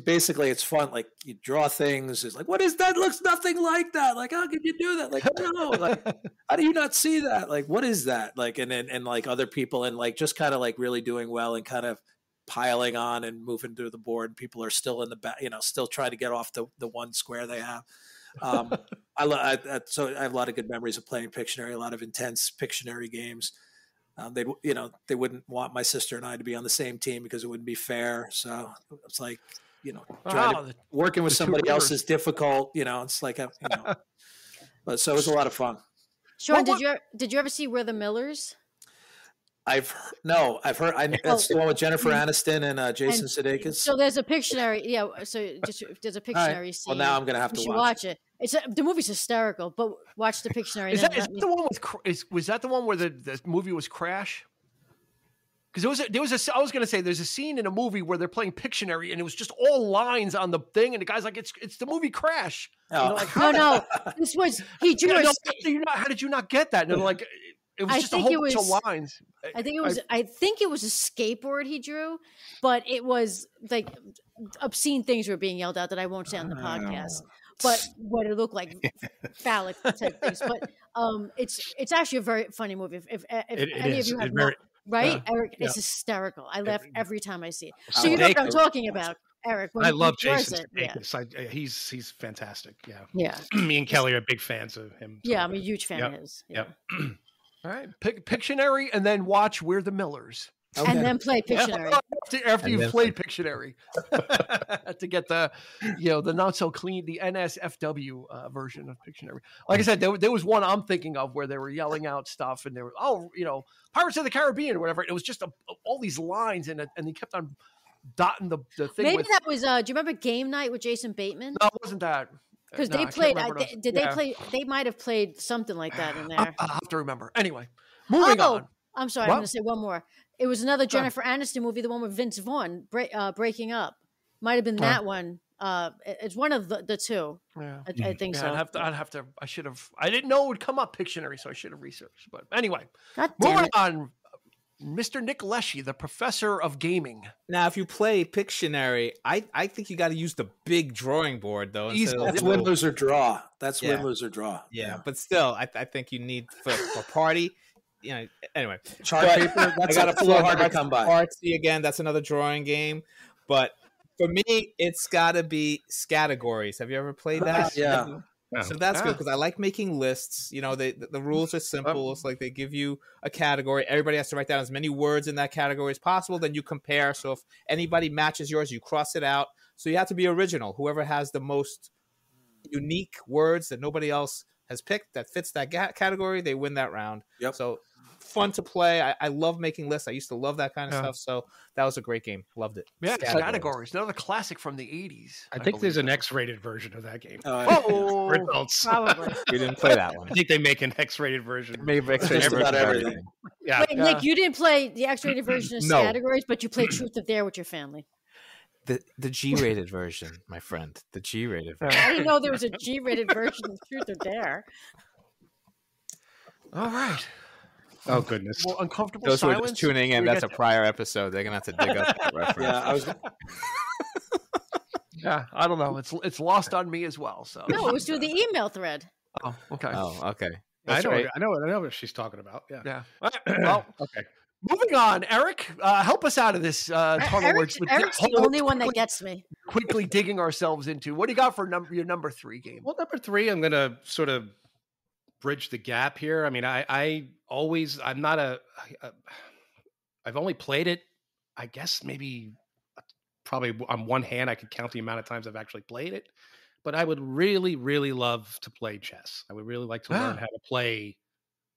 basically it's fun. Like you draw things, it's like, what is that? Looks nothing like that. Like, how could you do that? Like, no, like, how do you not see that? Like, what is that? Like, and like other people, and like just kind of like really doing well and kind of piling on and moving through the board. People are still in the back, still trying to get off the one square they have. So I have a lot of good memories of playing Pictionary, a lot of intense Pictionary games. They wouldn't want my sister and I to be on the same team because it wouldn't be fair. So it's like, working with somebody else is difficult. It's like, but so it was a lot of fun. Sean, did you ever see We're the Millers? I've heard. That's the one with Jennifer Aniston and Jason Sudeikis. So there's a Pictionary. Yeah. So there's a Pictionary scene. Well, now I'm gonna have to watch it. The movie's hysterical, but watch the Pictionary. Is that the one with? Was that the one where the movie was Crash? Because I was gonna say there's a scene in a movie where they're playing Pictionary and it was just all lines on the thing, and the guy's like, it's the movie Crash. Oh. No. This was he drew. How did you not get that? And they're like. It was just a whole bunch of lines. I think it was a skateboard he drew, but it was like obscene things were being yelled out that I won't say on the podcast. But what it looked like phallic type things. But it's actually a very funny movie. If any of you have right, Eric, it's hysterical. I laugh every time I see it. So you know what I'm talking about. Eric, I love Jason Sudeikis. He's fantastic. Yeah. Me and Kelly are big fans of him. So. Yeah, I'm a huge fan of his. Yeah. All right, Pictionary, and then watch We're the Millers. Okay. And then play Pictionary. After you've played Pictionary. To get the not so clean, the NSFW version of Pictionary. Like I said, there was one I'm thinking of where they were yelling out stuff and they were, Pirates of the Caribbean or whatever. It was just all these lines and they kept on dotting the thing. Maybe that was, do you remember Game Night with Jason Bateman? No, it wasn't that. Because they played, they play? They might have played something like that in there. I'll have to remember. Anyway, moving on. I'm sorry, I'm going to say one more. It was another Jennifer Aniston movie, the one with Vince Vaughn, Breaking Up. Might have been that one. It's one of the two. Yeah. I think so. I didn't know it would come up Pictionary, so I should have researched. But anyway, moving on. Mr. Nick Leshi, the professor of gaming. Now, if you play Pictionary, I think you got to use the big drawing board, though. That's win, lose, or draw. That's win, lose, or draw. Yeah, but still, I think you need for party. Anyway, chart paper. That's a little hard to come by. Artsy again. That's another drawing game, but for me, it's got to be categories. Have you ever played that? Yeah. So that's good because I like making lists. The rules are simple. It's like they give you a category. Everybody has to write down as many words in that category as possible. Then you compare. So if anybody matches yours, you cross it out. So you have to be original. Whoever has the most unique words that nobody else has picked that fits that category, they win that round. Yep. So fun to play. I love making lists. I used to love that kind of stuff. So that was a great game. Loved it. Yeah, categories. Another classic from the 80s. I think there's an X-rated version of that game. Probably. We didn't play that one. I think they make an X-rated version. Maybe X-rated about everything. Yeah. Wait, Nick, you didn't play the X-rated version of categories, but you played Truth or Dare with your family. The G-rated version, my friend. The G-rated version. I didn't know there was a G-rated version of Truth or Dare. All right. Oh, goodness. Well, uncomfortable Those silence. who are just tuning in, that's a prior episode. They're going to have to dig up that reference. Yeah, I don't know. It's lost on me as well. So no, it was through the email thread. Oh, okay. I know what she's talking about. Yeah. Well, okay. Moving on, Eric, help us out of this tunnel. Eric's the only one that gets me. Quickly digging ourselves into. What do you got for your number 3 game? Well, number 3, I'm going to sort of bridge the gap here. I mean, I've only played it, I guess maybe probably on one hand I could count the amount of times I've actually played it, but I would really, really love to play chess. I would really like to learn how to play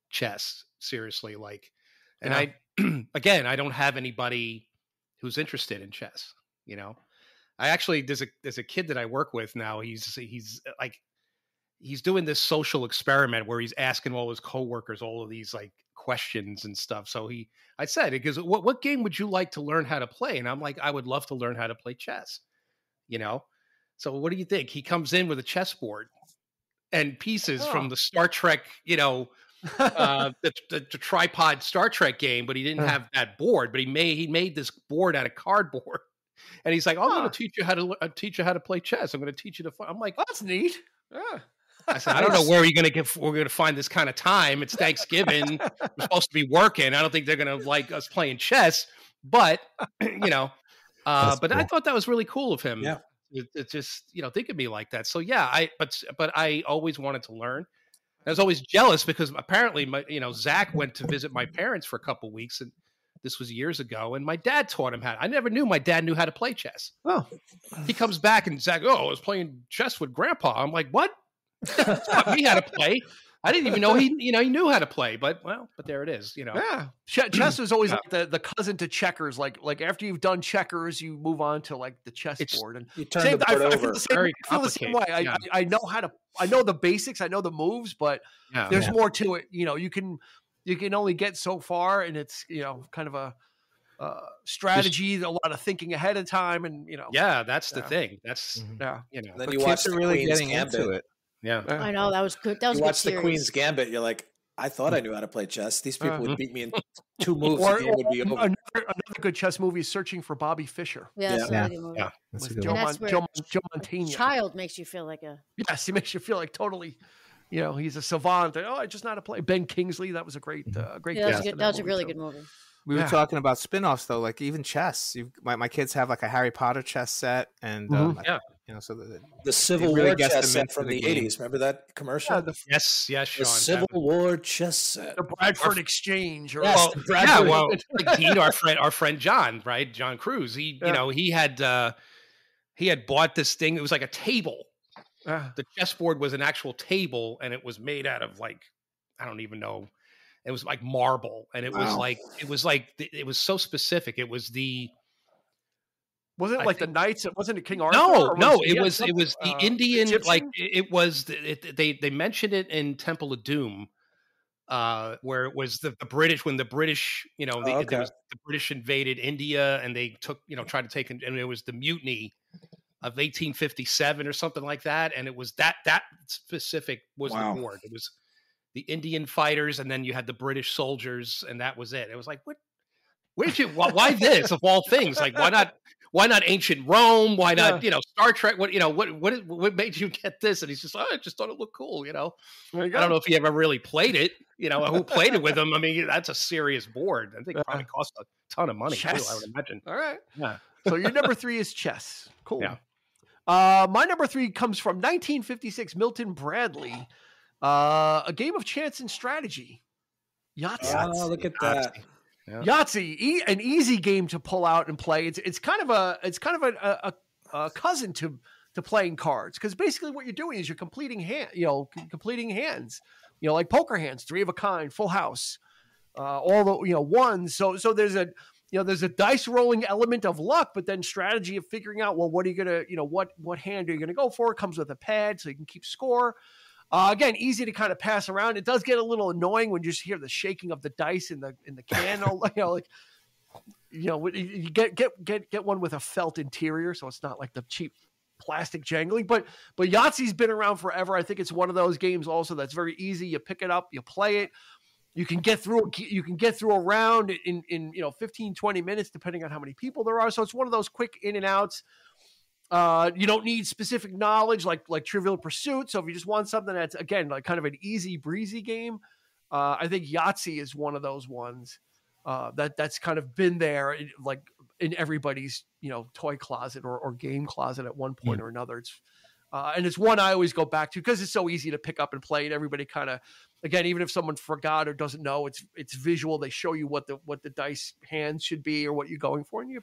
chess seriously. And I don't have anybody who's interested in chess. I actually, there's a kid that I work with now. He's doing this social experiment where he's asking all his coworkers all of these questions and stuff. So I said, he goes, what game would you like to learn how to play? And I'm like, I would love to learn how to play chess, So what do you think? He comes in with a chessboard and pieces from the Star Trek, the tripod Star Trek game, but he didn't have that board, but he made this board out of cardboard. And he's like, I'm going to teach you how to play chess. I'm going to teach you to I'm like, that's neat. Yeah. I said, I don't know where we're going to find this kind of time. It's Thanksgiving. We're supposed to be working. I don't think they're going to like us playing chess, but but cool. I thought that was really cool of him. Yeah. It's just, think of me like that. So yeah, but I always wanted to learn. I was always jealous because apparently Zach went to visit my parents for a couple of weeks, and this was years ago, and my dad taught him I never knew my dad knew how to play chess. Oh, he comes back and Zach, I was playing chess with Grandpa. I'm like, what? Taught me how to play. I didn't even know he knew how to play, but there it is, Yeah. Chess is always like the cousin to checkers. Like after you've done checkers, you move on to like the chessboard, and you turn the board over. I feel the same way. I know the basics, I know the moves, but there's more to it. You can only get so far, and it's kind of a strategy, a lot of thinking ahead of time, and that's the thing. That's then you watch the really getting into it. Yeah, I know that was good. That was you a good watch the series. Queen's Gambit. You're like, I thought I knew how to play chess. These people would beat me in 2 moves. The game would be over. Another good chess movie is Searching for Bobby Fischer. That's a good movie. With Joe Mantegna. Child makes you feel like Yes, he makes you feel like totally. He's a savant. I just know how to play. Ben Kingsley. That was a great. That was a really good movie. We were talking about spin-offs though, like even chess. My kids have like a Harry Potter chess set, and so the Civil War chess set from the 80s. Remember that commercial? Yes, Sean. The Civil War chess set. The Bradford Exchange. Like Dean, our friend John, right? John Cruz. He had bought this thing. It was like a table. The chessboard was an actual table, and it was made out of like, I don't even know. It was like marble, and it was so specific. It was wasn't it like the knights? It wasn't King Arthur. No, it was the Indian. Egyptian? Like it was. They mentioned it in Temple of Doom, where it was the British when the British, the British invaded India, and they took, tried to take, and it was the mutiny of 1857 or something like that, and it was that specific was the board. It was the Indian fighters, and then you had the British soldiers, and that was it. It was like, what? Why this of all things? Like, why not ancient Rome? Why not, Star Trek? What made you get this? And he's just, I just thought it looked cool, I don't know if he ever really played it, who played it with him. I mean, that's a serious board. I think it probably cost a ton of money too, I would imagine. All right. Yeah. So your number 3 is chess. Cool. Yeah. My number 3 comes from 1956, Milton Bradley. A game of chance and strategy. Yahtzee. Oh, look at that. Yeah. Yahtzee, an easy game to pull out and play. It's kind of a cousin to playing cards, because basically what you're doing is you're completing hands. Like poker hands, 3 of a kind, full house, all the ones. So there's a dice rolling element of luck, but then strategy of figuring out, well, what are you gonna what hand are you gonna go for? It comes with a pad so you can keep score. Again, easy to kind of pass around. It does get a little annoying when you just hear the shaking of the dice in the can. You get one with a felt interior, so it's not like the cheap plastic jangling. But Yahtzee's been around forever. I think it's one of those games also that's very easy. You pick it up, you play it. You can get through a round in 15, 20 minutes, depending on how many people there are. So it's one of those quick in and outs. You don't need specific knowledge like Trivial Pursuit. So if you just want something that's, again, like kind of an easy breezy game, I think Yahtzee is one of those ones that's kind of been there in everybody's toy closet or game closet at one point or another. It's and it's one I always go back to because it's so easy to pick up and play, and everybody kind of, again, even if someone forgot or doesn't know, it's visual. They show you what the dice hands should be or what you're going for, and you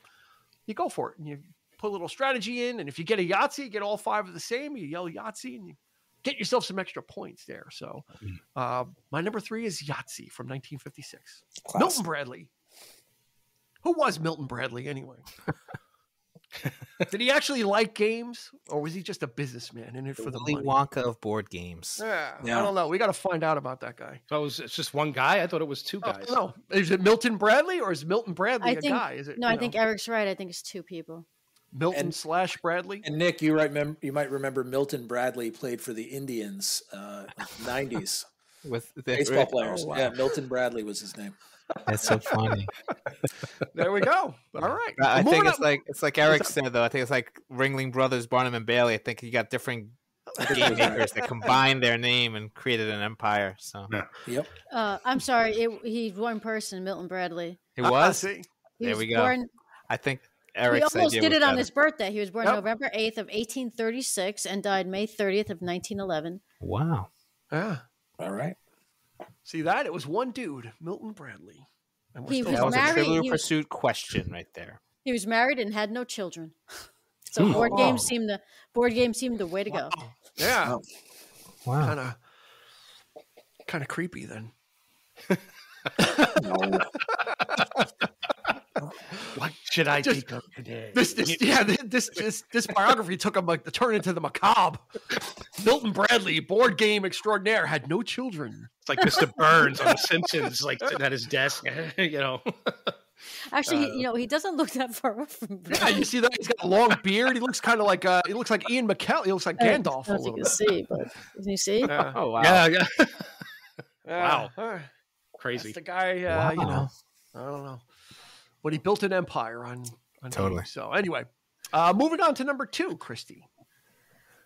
go for it, and you put a little strategy in, and if you get a Yahtzee, you get all 5 of the same, you yell Yahtzee, and you get yourself some extra points there. So my number 3 is Yahtzee from 1956. Class. Milton Bradley. Who was Milton Bradley anyway? Did he actually like games, or was he just a businessman in it for the money? Wonka of board games. Yeah, I don't know. We it's just one guy? I thought it was two guys. No, is it Milton Bradley, or is Milton Bradley a guy? Is it? No, I think Eric's right. I think it's two people. Milton / Bradley. And Nick, you might remember Milton Bradley played for the Indians in the 90s. With the baseball players. Oh, wow. Yeah, Milton Bradley was his name. That's so funny. There we go. All right. I think it's like Eric said, though. I think it's like Ringling Brothers, Barnum and Bailey. I think you got different game makers that combined their name and created an empire. So, yep. I'm sorry. He's one person, Milton Bradley. He was? There we go. I think Eric almost did it on his birthday. He was born November 8th of 1836 and died May 30th of 1911. Wow. Yeah. All right. See that? It was one dude, Milton Bradley. That was a Trivial Pursuit question right there. He was married and had no children. So board games seemed the way to go. Yeah. Wow. Kind of creepy then. What should I pick up today? This biography took him to turn into the macabre. Milton Bradley, board game extraordinaire, had no children. It's like Mr. Burns on The Simpsons, like sitting at his desk, Actually, he doesn't look that far off from Burns. Yeah, you see that? He's got a long beard. He looks kind of like Ian McKellen. He looks like Gandalf a little bit. Can you see? Oh wow! Yeah. Wow, crazy. That's the guy. I don't know. But he built an empire on totally. Games. So anyway, moving on to number 2, Christy.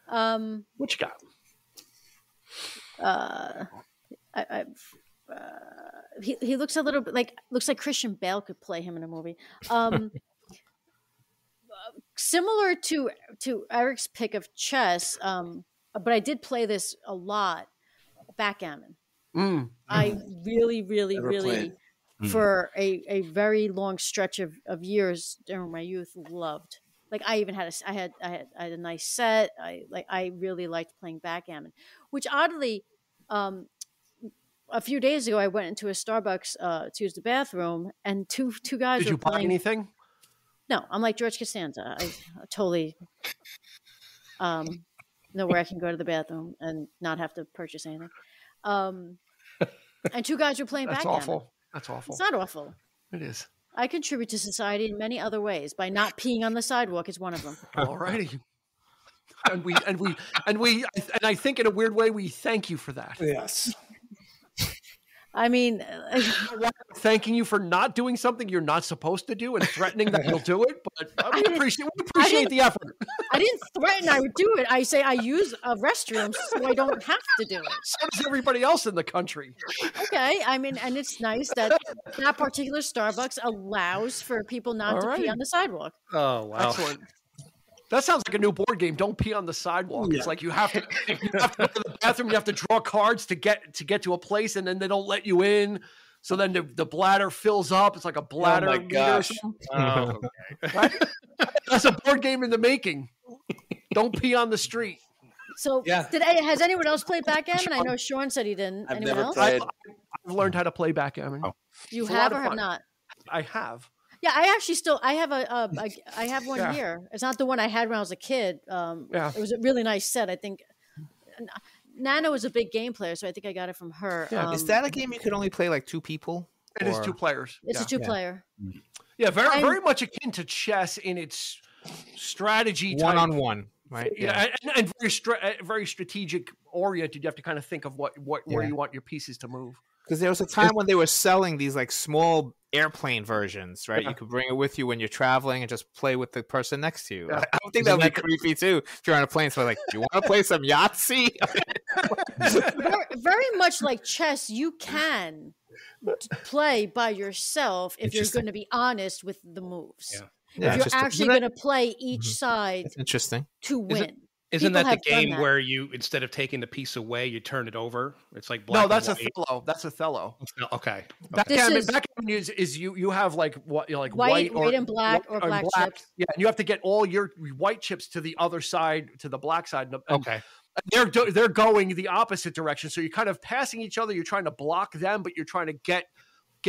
What you got? He looks a little bit like Christian Bale could play him in a movie. Similar to Eric's pick of chess, but I did play this a lot. Backgammon. I really for a very long stretch of years during my youth loved. Like I even had a nice set. I really liked playing backgammon, which oddly, a few days ago I went into a Starbucks to use the bathroom, and two guys. Did you buy anything? No, I'm like George Costanza. I totally know where I can go to the bathroom and not have to purchase anything. And two guys were playing backgammon. That's awful. It's not awful. It is. I contribute to society in many other ways. By not peeing on the sidewalk is one of them. All righty. And I think in a weird way we thank you for that. Yes. I mean, thanking you for not doing something you're not supposed to do and threatening that you'll do it, but we appreciate the effort. I didn't threaten I would do it. I say I use a restroom so I don't have to do it. So does everybody else in the country. Okay. I mean, and it's nice that that particular Starbucks allows for people not to pee on the sidewalk. Oh, wow. Excellent. That sounds like a new board game. Don't pee on the sidewalk. Yeah. It's like you have to go to the bathroom. You have to draw cards to get to a place, and then they don't let you in. So then the bladder fills up. It's like a bladder. Oh my gosh! Okay. Right? That's a board game in the making. Don't pee on the street. So has anyone else played backgammon? I know Sean said he didn't. I've anyone never else? played. I've learned how to play backgammon. Oh. You have or have not? I have. Yeah, I actually I have one here. It's not the one I had when I was a kid. It was a really nice set. I think Nana was a big game player, so I think I got it from her. Yeah. Is that a game you could only play like 2 people? It is 2 players. It's a 2-player. Yeah, very much akin to chess in its strategy. One-on-one, right? Yeah, and very strategic oriented. You have to kind of think of where you want your pieces to move. Because there was a time when they were selling these like small airplane versions, right? Yeah. You could bring it with you when you're traveling and just play with the person next to you. Yeah. I think that would be creepy too if you're on a plane. So like, do you want to play some Yahtzee? Very much like chess, you can play by yourself if you're going to be honest with the moves. Yeah. If you're actually going to play each side interesting to win. Isn't that the game where you, instead of taking the piece away, you turn it over? It's like black. No, that's Othello. That's Othello. Okay. Backgammon is you have like white and black or black chips. Yeah, and you have to get all your white chips to the other side, to the black side. Okay. And they're going the opposite direction, so you're kind of passing each other. You're trying to block them, but you're trying to get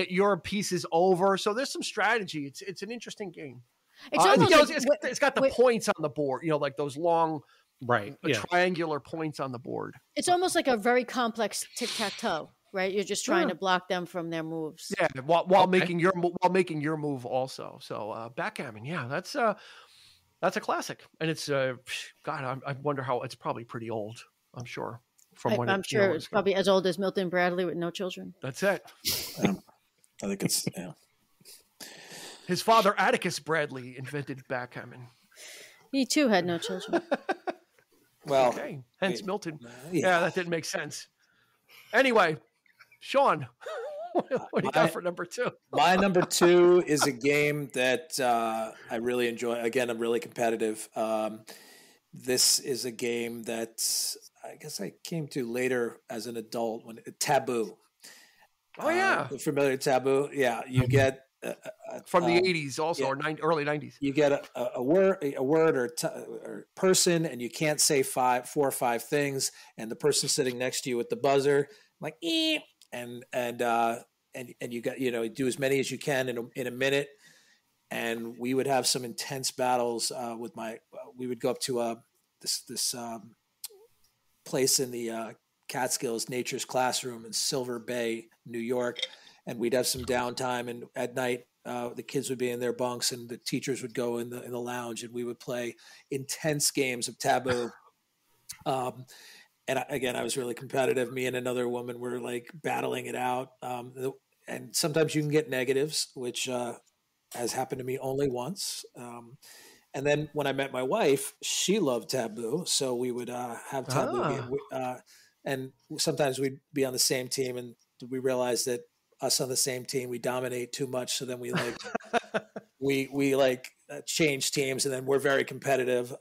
your pieces over. So there's some strategy. It's an interesting game. It's almost it's got the points on the board, like those long, triangular points on the board. It's almost like a very complex tic-tac-toe, right? You're just trying to block them from their moves. Yeah, while making your move also. So backgammon, that's a classic, and it's God, I wonder how it's probably pretty old. I'm sure. I'm sure it's probably as old as Milton Bradley with no children. That's it. I think it's His father Atticus Bradley invented backgammon. He too had no children. Well, okay. Hence Milton. Yeah, that didn't make sense. Anyway, Sean, what do you got for number 2? My number 2 is a game that I really enjoy. Again, I'm really competitive. This is a game that I guess I came to later as an adult, Taboo. Oh yeah, familiar with Taboo? Yeah, you get from the 80s also, or early 90s. You get a word or person, and you can't say 4 or 5 things, and the person sitting next to you with the buzzer, like and you got you do as many as you can in a minute. And we would have some intense battles with we would go up to this place in the Catskills, Nature's Classroom in Silver Bay, New York, and we'd have some downtime. And at night, the kids would be in their bunks, and the teachers would go in the lounge, and we would play intense games of Taboo. And I was really competitive. Me and another woman were like battling it out. And sometimes you can get negatives, which has happened to me only once. And then when I met my wife, she loved Taboo. So we would have Taboo. And sometimes we'd be on the same team, and we realized that us on the same team, we dominate too much. So then we change teams, and then we're very competitive.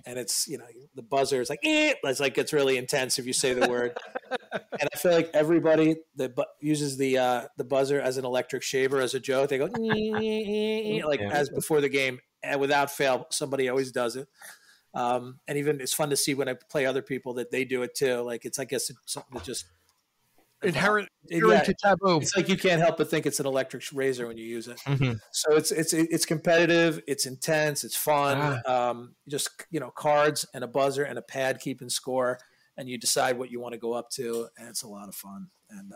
And it's, the buzzer is like, it's like, it's really intense if you say the word. And I feel like everybody that uses the buzzer as an electric shaver, as a joke, they go, as before the game, and without fail, somebody always does it. And even it's fun to see when I play other people that they do it too. Like, it's, I guess it's something that just inherent to Taboo. It's like you can't help but think it's an electric razor when you use it. Mm-hmm. So it's competitive, it's intense, it's fun. Just cards and a buzzer and a pad keeping score, and you decide what you want to go up to, and it's a lot of fun. And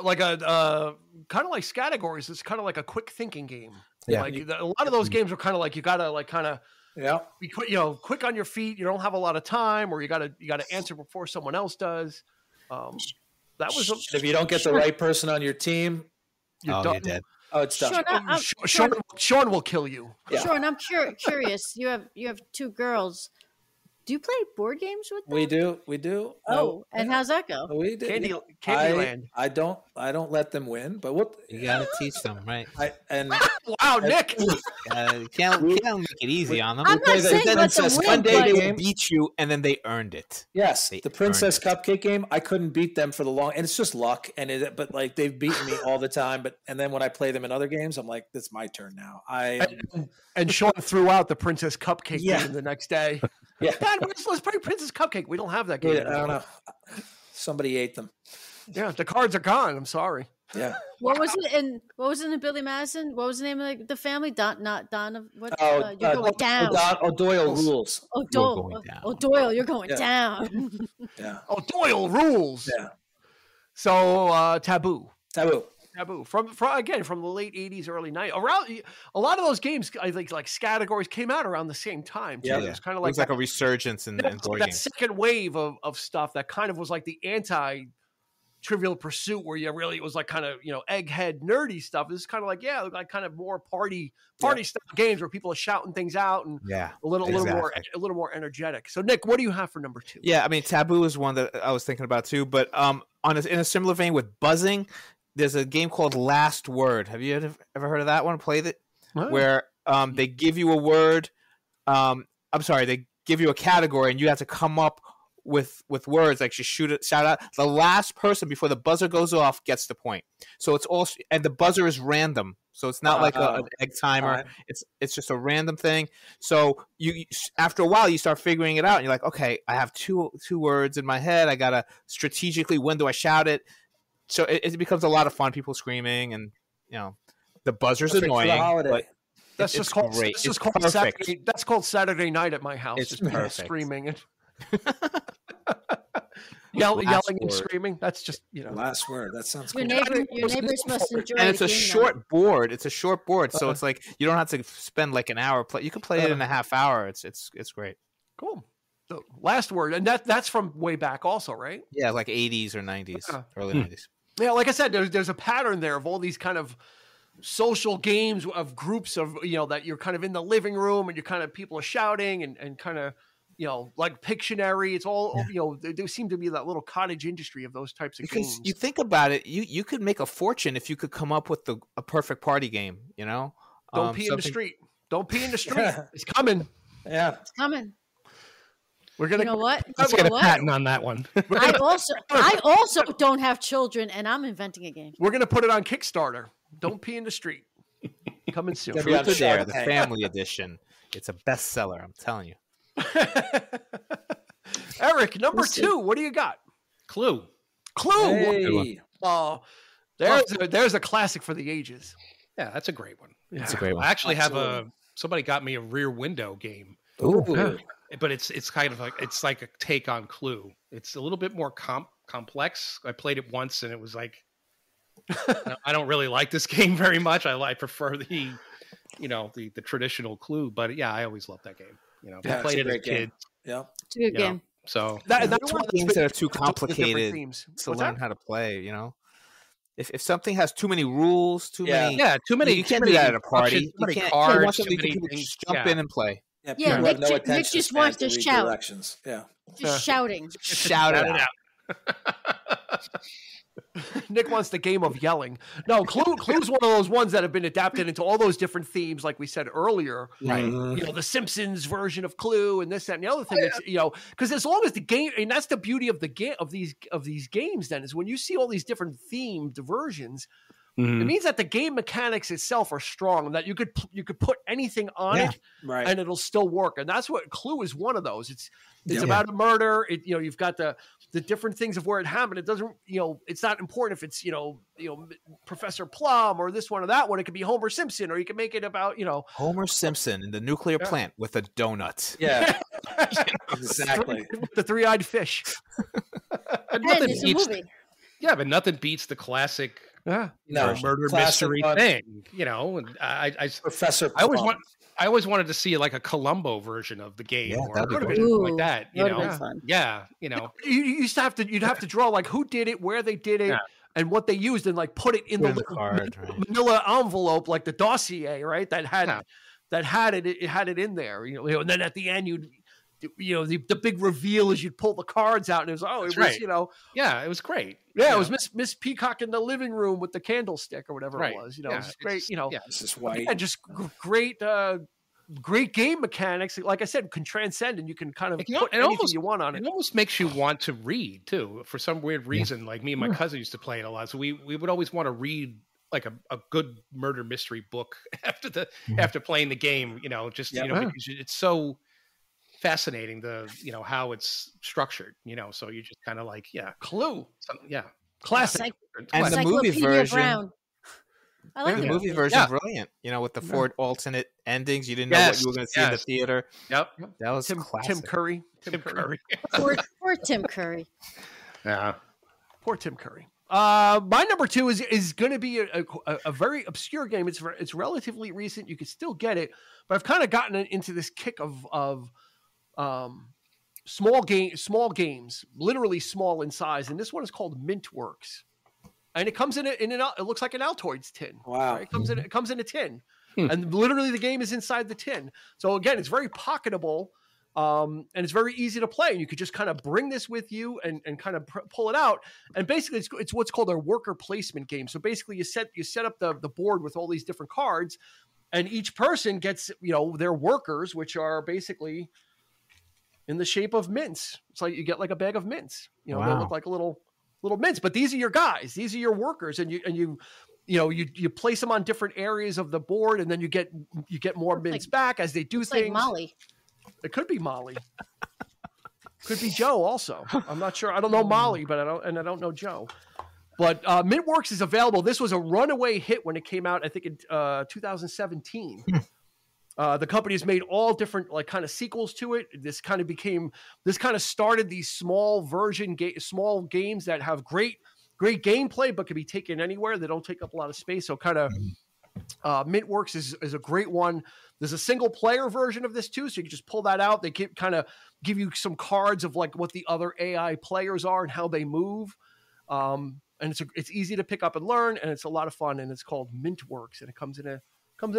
like a kind of like categories. It's kind of like a quick thinking game. Yeah, like a lot of those games are kind of like you gotta like kind of be quick, quick on your feet. You don't have a lot of time, or you gotta answer before someone else does. That was if you don't get the right person on your team, you're dead. Oh, it's done. Sean will kill you. Yeah. Sean, I'm curious. You have 2 girls. Do you play board games with them? We do. Oh, and how's that go? We do. Candyland. I don't let them win, but you gotta teach them, right? Wow, Nick. Can't make it easy on them. I'm not saying let them win. One day they will beat you, and then they earned it. Yes, the Princess Cupcake game. I couldn't beat them for the long, and it's just luck. But like they've beaten me all the time. And then when I play them in other games, I'm like, it's my turn now. And Sean threw out the Princess Cupcake game the next day. Yeah, Dad, let's play Princess Cupcake. We don't have that game. I don't know. Somebody ate them. Yeah, the cards are gone. I'm sorry. Yeah. What was it in Billy Madison? What was the name of the family? Not Don of what? You're going down. O'Doyle rules. O'Doyle, you're going down. Yeah. O'Doyle rules. Yeah. So Taboo. From the late 80s, early 90s. Around a lot of those games, I think, like categories came out around the same time too. Yeah. It's kind of like a resurgence in board that games. Second wave of stuff that kind of was like the anti Trivial Pursuit, where it was like kind of egghead nerdy stuff. This is kind of like like kind of more party style games where people are shouting things out and a little more energetic. So Nick, what do you have for number 2? Yeah, I mean Taboo is one that I was thinking about too, but in a similar vein with buzzing, there's a game called Last Word. Have you ever heard of that one? Played it? Oh. Where they give you a word. They give you a category, and you have to come up with words, like you shout out. The last person before the buzzer goes off gets the point. So it's all, and the buzzer is random. So it's not like an egg timer. It's just a random thing. So you after a while you start figuring it out, and you're like, okay, I have two words in my head. I gotta strategically, when do I shout it? So it becomes a lot of fun. People screaming, and the buzzer's annoying. That's just called great. It's just called Saturday. That's called Saturday night at my house. It's just perfect. Screaming and yelling and screaming. That's just last word. That sounds your cool. Your neighbors must enjoy. And it's a short board. It's a short board, so it's like you don't have to spend like an hour play. You can play it in a half hour. It's great. Cool. The last word, and that's from way back also, right? Yeah, like 80s or 90s, early 90s. Yeah, like I said, there's a pattern there of all these kind of social games of groups of that you're kind of in the living room and you're kind of people are shouting and kind of like Pictionary. It's all there seemed to be that little cottage industry of those types of games. You think about it, you could make a fortune if you could come up with a perfect party game. Don't pee in the street. Don't pee in the street. It's coming. Yeah, it's coming. We're gonna. You know what? Let's get a patent on that one. I also don't have children, and I'm inventing a game. We're gonna put it on Kickstarter. Don't pee in the street. Coming soon. Truth or Dare, the family edition. It's a bestseller. I'm telling you. Eric, number 2. What do you got? Clue. Hey. Oh, there's a classic for the ages. Yeah, that's a great one. Yeah. That's a great one. I actually have somebody got me a Rear Window game. Ooh. Yeah. But it's kind of like a take on Clue. It's a little bit more complex. I played it once and it was like, I don't really like this game very much. I prefer the traditional Clue. But yeah, I always loved that game. I played it as a kid. Yeah, it's a good game. So that's one of the games that are too complicated to learn how to play. If something has too many rules, too many, you can't do that at a party. You can't cards, just jump in and play. Yeah, Nick just wants to shout. Yeah, just shouting. Shout it out. Nick wants the game of yelling. No, Clue's one of those ones that have been adapted into all those different themes, like we said earlier. Right. The Simpsons version of Clue and this, that, and the other thing. Because as long as the game, and that's the beauty of the game of these games. Then is when you see all these different themed versions. It means that the game mechanics itself are strong, that you could put anything on it, right, and it'll still work. And that's what Clue is one of those. It's about a murder. You've got the different things of where it happened. It doesn't, it's not important if it's Professor Plum or this one or that one. It could be Homer Simpson, or you can make it about Homer Simpson in the nuclear plant with a donut. Yeah, exactly. The three-eyed fish. And it's a movie. Yeah, but nothing beats the classic. Murder mystery thing, And Professor. I always wanted to see like a Columbo version of the game, or like that. You'd have to draw like who did it, where they did it, and what they used, and like put it in the card, manila envelope, like the dossier, right? That had it in there, and then at the end the big reveal is you'd pull the cards out and it was it was great. Yeah, it was Miss Peacock in the living room with the candlestick or whatever it was. It was great. This is white. And just great game mechanics. Like I said, can transcend and you can kind of put anything you want on it. It almost makes you want to read too, for some weird reason. Like me and my cousin used to play it a lot, so we would always want to read like a good murder mystery book after playing the game. Because it's so fascinating how it's structured, so you just kind of like Clue, classic. And the movie version, I like the movie version, brilliant. With the 4 alternate endings, you didn't know what you were going to see in the theater. Yep, that was classic. Tim Curry. Poor Tim Curry. Yeah, poor Tim Curry. My number 2 is going to be a very obscure game. It's relatively recent. You can still get it, but I've kind of gotten into this kick of small games, literally small in size, and this one is called Mintworks, and it comes it looks like an Altoids tin. Wow! Right? It comes in a tin, and literally the game is inside the tin. So again, it's very pocketable, and it's very easy to play. And you could just kind of bring this with you and kind of pull it out. And basically, it's what's called a worker placement game. So basically, you set up the board with all these different cards, and each person gets their workers, which are basically in the shape of mints. It's like you get like a bag of mints. They look like little mints, but these are your guys. These are your workers, and you place them on different areas of the board, and then you get more mints back as they do things. Like Molly. It could be Molly. Could be Joe also. I'm not sure. I don't know Molly, but I don't know Joe. But Mintworks is available. This was a runaway hit when it came out, I think in 2017. The company has made all different like kind of sequels to it. This kind of started these small games that have great gameplay, but can be taken anywhere. They don't take up a lot of space. So kind of Mintworks is a great one. There's a single player version of this too. So you can just pull that out. They kind of give you some cards of like what the other AI players are and how they move. And it's easy to pick up and learn, and it's a lot of fun. And it's called Mintworks, and it comes in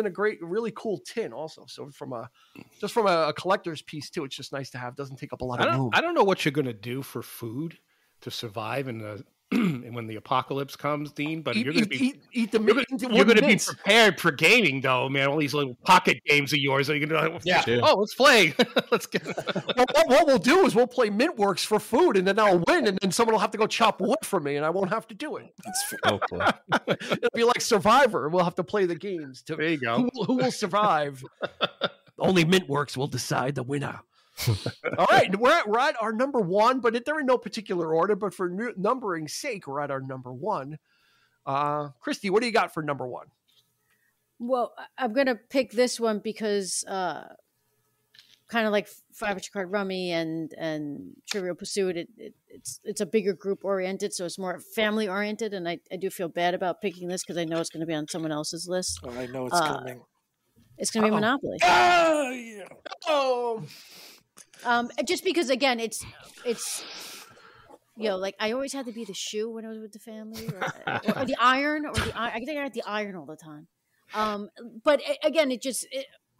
a great, really cool tin also. So from a collector's piece too, it's just nice to have. Doesn't take up a lot of room. I don't know what you're going to do for food to survive in the when the apocalypse comes, Dean. But you're going to be you're going to be prepared for gaming, though, man. All these little pocket games of yours. Are you going to? Oh, let's play. Let's get. What we'll do is we'll play Mintworks for food, and then I'll win, and then someone will have to go chop wood for me, and I won't have to do it. It'll be like Survivor. We'll have to play the games. There you go. Who will survive? Only Mintworks will decide the winner. All right, we're at our number one, but they're in no particular order. But for numbering's sake, we're at our number one. Christy, what do you got for number one? Well, I'm gonna pick this one because kind of like 5 Card Rummy and Trivial Pursuit, it's a bigger group oriented, so it's more family oriented, and I do feel bad about picking this because I know it's going to be on someone else's list. Oh, I know it's coming. It's going to be Monopoly. Oh, yeah. Oh. Just because, again, it's like I always had to be the shoe when I was with the family, or the iron, I think I had the iron all the time. But again,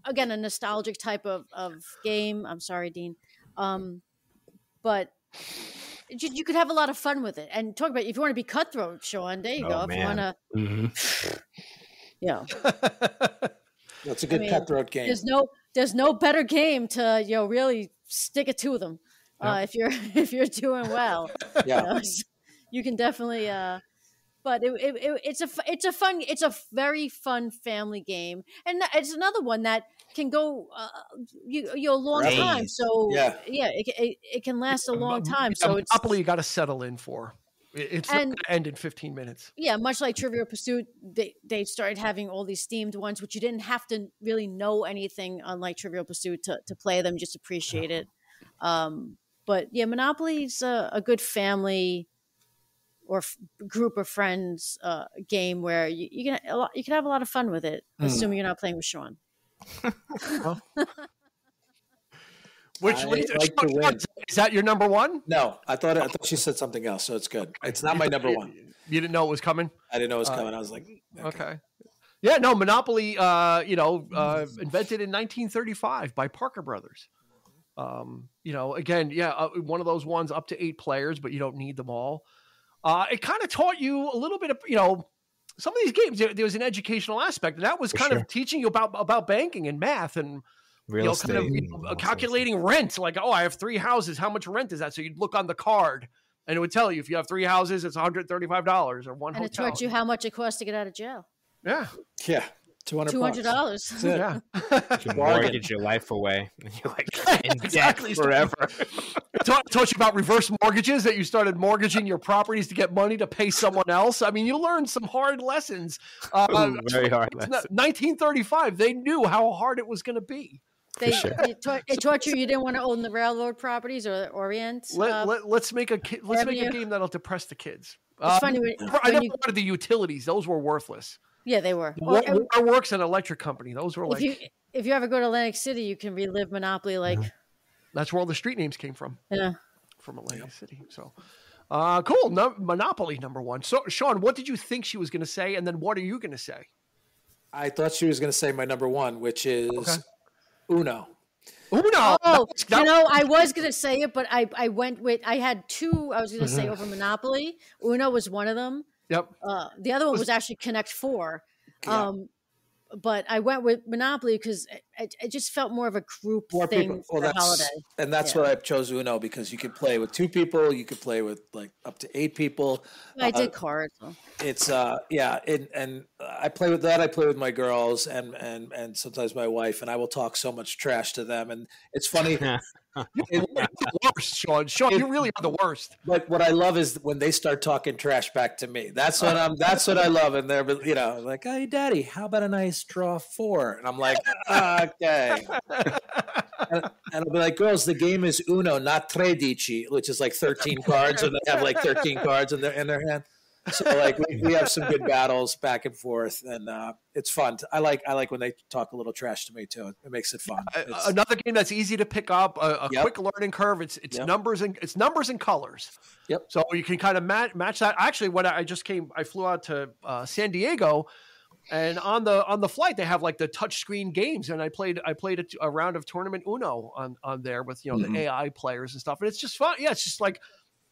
again, a nostalgic type of game. I'm sorry, Dean. But you could have a lot of fun with it. And talk about if you want to be cutthroat, Sean, there you go. If you want to, That's a good cutthroat game. There's no better game to really stick it to them if you're doing well. Yeah, you can definitely. But it's a very fun family game, and it's another one that can go a long time. So it can last a long time. So it's Monopoly you got to settle in for. It's not going to end in 15 minutes. Yeah, much like Trivial Pursuit, they started having all these themed ones, which you didn't have to really know anything, unlike Trivial Pursuit, to play them, just appreciate it. But yeah, Monopoly's a good family or group of friends game where you can have a lot of fun with it, assuming you're not playing with Sean. Which leads to win. Is that your number one? No, I thought she said something else, so it's good. It's not my number one. You didn't know it was coming? I didn't know it was coming. I was like, okay. Yeah, no, Monopoly, invented in 1935 by Parker Brothers. Again, one of those ones up to 8 players, but you don't need them all. It kind of taught you a little bit of, some of these games, there was an educational aspect, and that was kind of teaching you about banking and math and real estate, calculating rent. Like, I have 3 houses. How much rent is that? So you'd look on the card, and it would tell you if you have 3 houses, it's $135 or one. And it taught you how much it costs to get out of jail. Yeah. Yeah. $200. Yeah. You mortgage your life away. And you're like in debt forever. Taught you about reverse mortgages, that you started mortgaging your properties to get money to pay someone else. I mean, you learned some hard lessons. Very hard lessons. 1935, they knew how hard it was going to be. It taught you didn't want to own the railroad properties or the Orient. Let's make a game that'll depress the kids. It's funny. I never wanted the utilities; those were worthless. Yeah, they were. Waterworks and electric company; those were if you ever go to Atlantic City, you can relive Monopoly. That's where all the street names came from. Yeah, from Atlantic City. So, cool. Monopoly number one. So, Sean, what did you think she was going to say, and then what are you going to say? I thought she was going to say my number one, which is Uno. Uno. Oh, I was going to say it, but I went with, I had 2 I was going to say over Monopoly. Uno was one of them. Yep. The other one was actually Connect 4. But I went with Monopoly because it just felt more of a group thing for the holiday. And that's what I chose Uno, because you could play with 2 people. You could play with like up to 8 people. I did cards. It's and I play with that. I play with my girls and sometimes my wife, and I will talk so much trash to them. And it's funny. You're the worst, Sean. Sean, you really are the worst. But what I love is when they start talking trash back to me. That's what I love. And they're, like, hey, Daddy, how about a nice draw 4? And I'm like, okay. And I'll be like, girls, the game is Uno, not Tredici, which is like 13 cards, and they have like 13 cards in their hand. So like we have some good battles back and forth, and it's fun. I like when they talk a little trash to me too. It makes it fun. Another game that's easy to pick up, a quick learning curve. It's numbers and colors. Yep. So you can kind of match that. Actually, when I flew out to San Diego, and on the flight they have like the touchscreen games, and I played a round of Tournament Uno on there with the AI players and stuff, and it's just fun. Yeah, it's just like.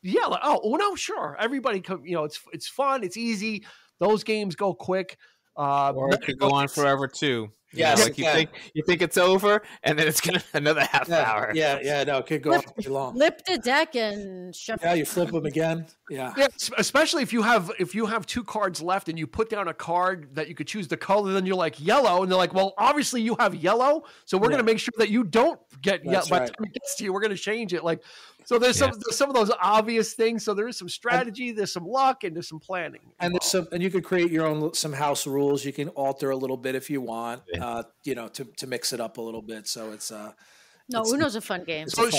Yeah, like, Uno, sure. Everybody, it's fun. It's easy. Those games go quick. Or it could go on forever too. Yeah, like you think it's over, and then it's gonna another half hour. Yeah, no, it could go on pretty long. Flip the deck and shuffle. Yeah, you flip them again. Yeah, especially if you have 2 cards left, and you put down a card that you could choose the color, then you're like yellow, and they're like, well, obviously you have yellow, so we're gonna make sure that you don't get yellow. By the time it gets to you, we're gonna change it. Like, so there's some of those obvious things. So there is some strategy, there's some luck, and there's some planning. And and you could create your own some house rules. You can alter a little bit if you want. To mix it up a little bit. So it's Uno's a fun game. So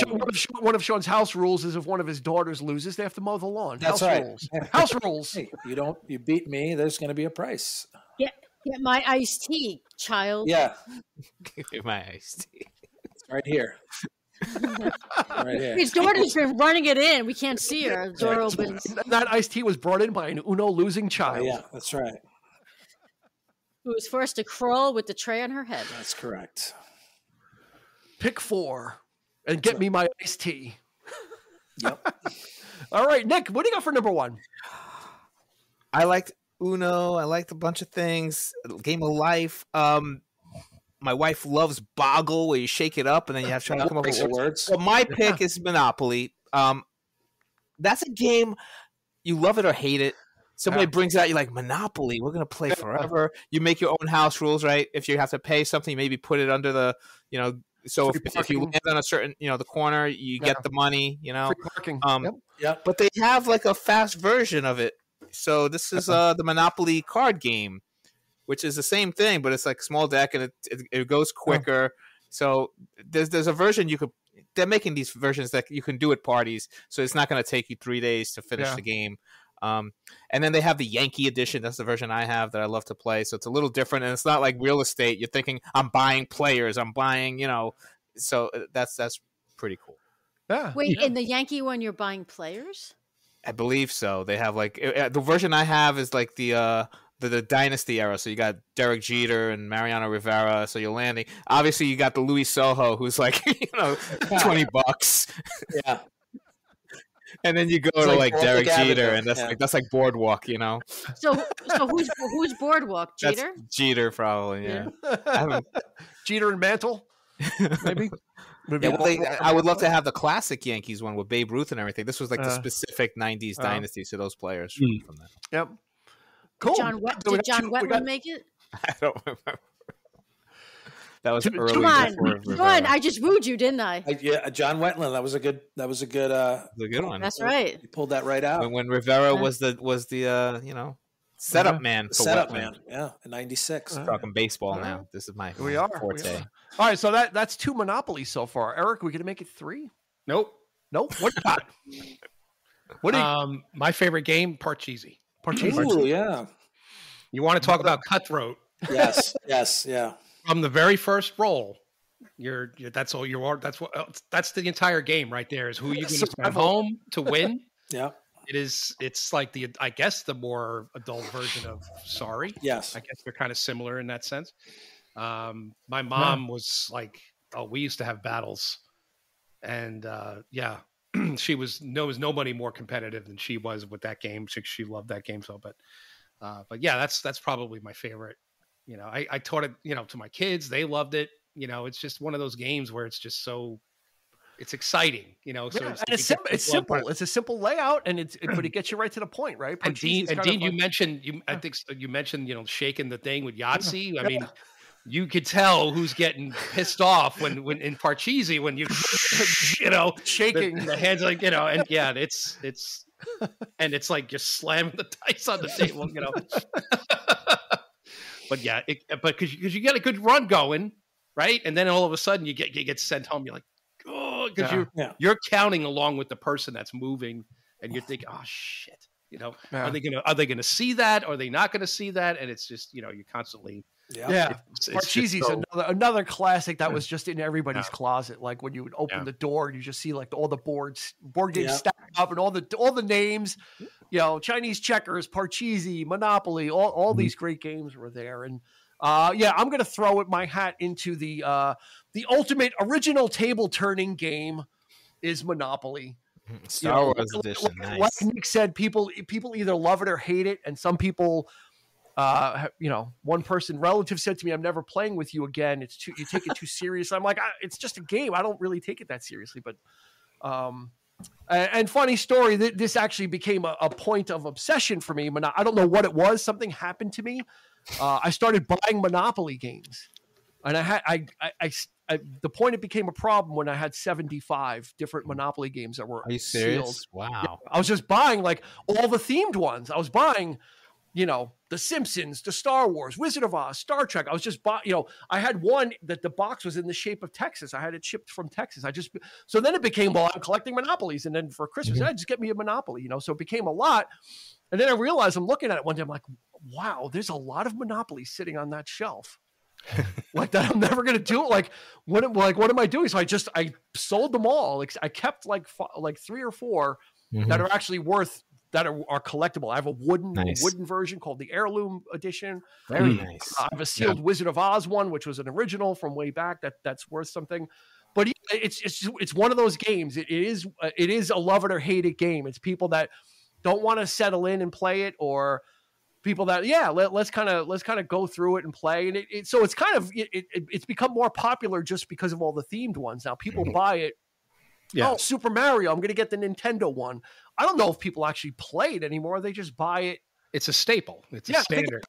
one of Sean's house rules is if one of his daughters loses, they have to mow the lawn. That's house right. Rules. House rules. Hey, you beat me, there's going to be a price. Get my iced tea, child. Yeah. Give me my iced tea. It's right here. Right here. His daughter's been running it in. We can't see her. The door opens. That iced tea was brought in by an Uno losing child. Yeah, that's right. Who was forced to crawl with the tray on her head. That's correct. Pick 4 and get me my iced tea. Yep. All right, Nick, what do you got for number 1? I liked Uno. I liked a bunch of things. Game of Life. My wife loves Boggle, where you shake it up and then you have to try to come up with words. So my pick is Monopoly. That's a game you love it or hate it. Somebody brings it out, you're like, Monopoly, we're going to play forever. You make your own house rules, right? If you have to pay something, maybe put it under the, so if you land on a certain, the corner, you get the money, Free parking. But they have like a fast version of it. So this is the Monopoly card game, which is the same thing, but it's like small deck and it goes quicker. So there's a version they're making these versions that you can do at parties. So it's not going to take you 3 days to finish the game. And then they have the Yankee edition. That's the version I have that I love to play. So it's a little different, and it's not like real estate. You're thinking, I'm buying players. I'm buying, So that's pretty cool. Yeah. Wait, in the Yankee one, you're buying players? I believe so. They have like the version I have is like the Dynasty era. So you got Derek Jeter and Mariano Rivera. So you're landing. Obviously, you got the Luis Soho, who's like $20. Yeah. And then you go to like Derek Jeter, and that's like Boardwalk, So who's Boardwalk? Jeter? That's Jeter, probably. Yeah. Jeter and Mantle, maybe. I would love to have the classic Yankees one with Babe Ruth and everything. This was like the specific '90s dynasty, so those players from that. Yep. Cool. Did John Wetland make it? I don't remember. That was early. Come on! I just wooed you, didn't I? John Wetland. That was a good one. That's right. You pulled that right out. When Rivera was the setup man. For setup Wetland. man. Yeah, in '96. Talking baseball now. This is my forte. All right, so that's 2 Monopolies so far. Eric, we gonna make it 3? Nope. What you got? What my favorite game, Parcheesi. Ooh, yeah. You want to talk about cutthroat? Yes, yeah. From the very first roll, that's all you are. That's the entire game right there. Is who you're going to send home to win. Yeah, it's like I guess the more adult version of Sorry. Yes, I guess they're kind of similar in that sense. My mom was like, we used to have battles, and she was nobody more competitive than she was with that game. She loved that game so, but yeah, that's probably my favorite. I taught it, to my kids. They loved it. It's just one of those games where it's just it's exciting, So it's simple. It's a simple layout, but it gets you right to the point, right? And Dean, you mentioned, I think you mentioned, shaking the thing with Yahtzee. I mean, you could tell who's getting pissed off when in Parcheesi when you shaking the hands like and it's and it's like just slamming the dice on the table, But yeah, because you get a good run going, right? And then all of a sudden you get sent home. You're like, oh, because you're counting along with the person that's moving, and you're thinking, oh shit, are they gonna see that? Or are they not gonna see that? And it's just you're constantly. Parcheesi's another classic that was just in everybody's closet. Like when you would open the door and you just see like all the board games stacked up and all the names, Chinese checkers, Parcheesi, Monopoly, all these great games were there. And I'm going to throw my hat into the ultimate original table turning game is Monopoly. Star Wars edition. Like Nick said, people either love it or hate it, and some people. One relative said to me, "I'm never playing with you again. You take it too serious." I'm like, it's just a game. I don't really take it that seriously. But, and funny story, this actually became a point of obsession for me. I don't know what it was. Something happened to me. I started buying Monopoly games, and the point it became a problem when I had 75 different Monopoly games that were. Are you serious? Sealed. Wow. Yeah, I was just buying like all the themed ones. I was buying. The Simpsons, the Star Wars, Wizard of Oz, Star Trek. I was just I had one that the box was in the shape of Texas. I had it shipped from Texas. So then it became, I'm collecting Monopolies. And then for Christmas, just get me a Monopoly, so it became a lot. And then I realized I'm looking at it one day. I'm like, wow, there's a lot of Monopolies sitting on that shelf. Like that I'm never going to do it. Like, what am I doing? So I sold them all. Like I kept like 3 or 4 that are actually worth that are collectible. I have a wooden version called the Heirloom Edition. Very nice. I have a sealed Wizard of Oz one, which was an original from way back. That's worth something. But it's one of those games. It is a love it or hate it game. It's people that don't want to settle in and play it, or people that let's kind of go through it and play. And so it's kind of it's become more popular just because of all the themed ones. Now people buy it. Yeah. Oh, Super Mario, I'm going to get the Nintendo one. I don't know if people actually play it anymore. They just buy it. It's a staple. It's a standard.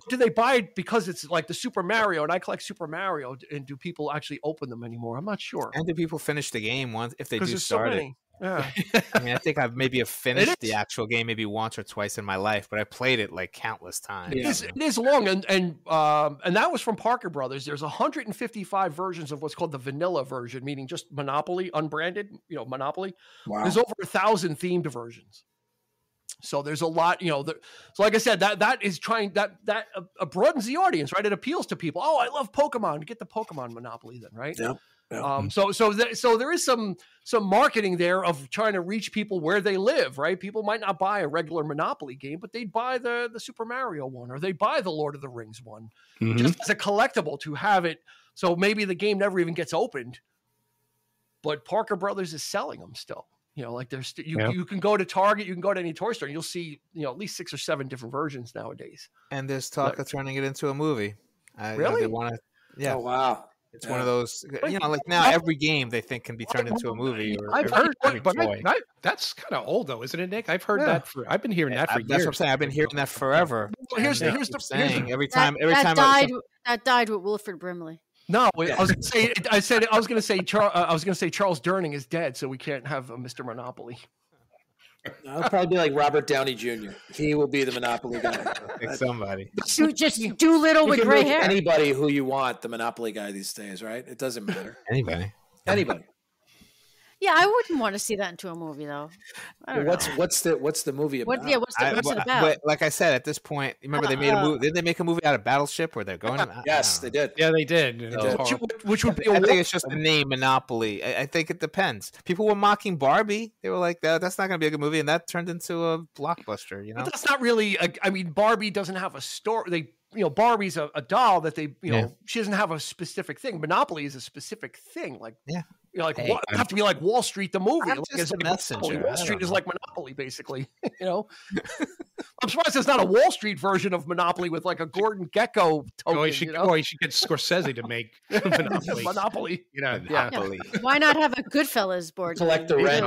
Do they buy it because it's like the Super Mario, and I collect Super Mario, and do people actually open them anymore? I'm not sure. And do people finish the game once if they do start it? Yeah. I mean, I think I've finished the actual game maybe once or twice in my life, but I played it like countless times. It is long, and that was from Parker Brothers. There's 155 versions of what's called the vanilla version, meaning just Monopoly, unbranded, Monopoly. Wow. There's over 1,000 themed versions. So there's a lot, so like I said, that is trying that broadens the audience, right? It appeals to people. Oh, I love Pokemon. Get the Pokemon Monopoly then, right? Yeah. So there is some marketing there of trying to reach people where they live, right? People might not buy a regular Monopoly game, but they'd buy the Super Mario one, or they buy the Lord of the Rings one, just as a collectible to have it. So maybe the game never even gets opened, but Parker Brothers is selling them still. Like there's you can go to Target, you can go to any toy store, and you'll see at least 6 or 7 different versions nowadays. And there's talk of turning it into a movie. Really? They want to. Yeah. Oh wow. It's one of those, like now every game they think can be turned into a movie. I've heard, but that's kind of old though, isn't it, Nick? I've heard that I've been hearing that for years. That's what I'm saying. I've been hearing that forever. Well, here's the saying every time that died with Wilfred Brimley. No, I was going to say Charles Durning is dead, so we can't have a Mr. Monopoly. It'll probably be like Robert Downey Jr. He will be the Monopoly guy. Pick somebody. Just Doolittle with gray hair. Anybody who you want, the Monopoly guy these days, right? It doesn't matter. Anybody. Yeah, I wouldn't want to see that into a movie though. What's the movie about? What's it about? But like I said, at this point, remember they made a movie. Didn't they make a movie out of Battleship where they're going? Yes, they did. Yeah, they did. Which would be? I think it's just the name Monopoly. I think it depends. People were mocking Barbie. They were like, "That's not going to be a good movie," and that turned into a blockbuster. But that's not really. Barbie doesn't have a story. Barbie's a doll that they, she doesn't have a specific thing. Monopoly is a specific thing. Like, what? It have to be like Wall Street, the movie. I'm just a messenger. Wall Street is like Monopoly, basically. I'm surprised there's not a Wall Street version of Monopoly with like a Gordon Gekko token. You should get Scorsese to make Monopoly. Monopoly. Monopoly. Yeah. Why not have a Goodfellas board? Collect the rent.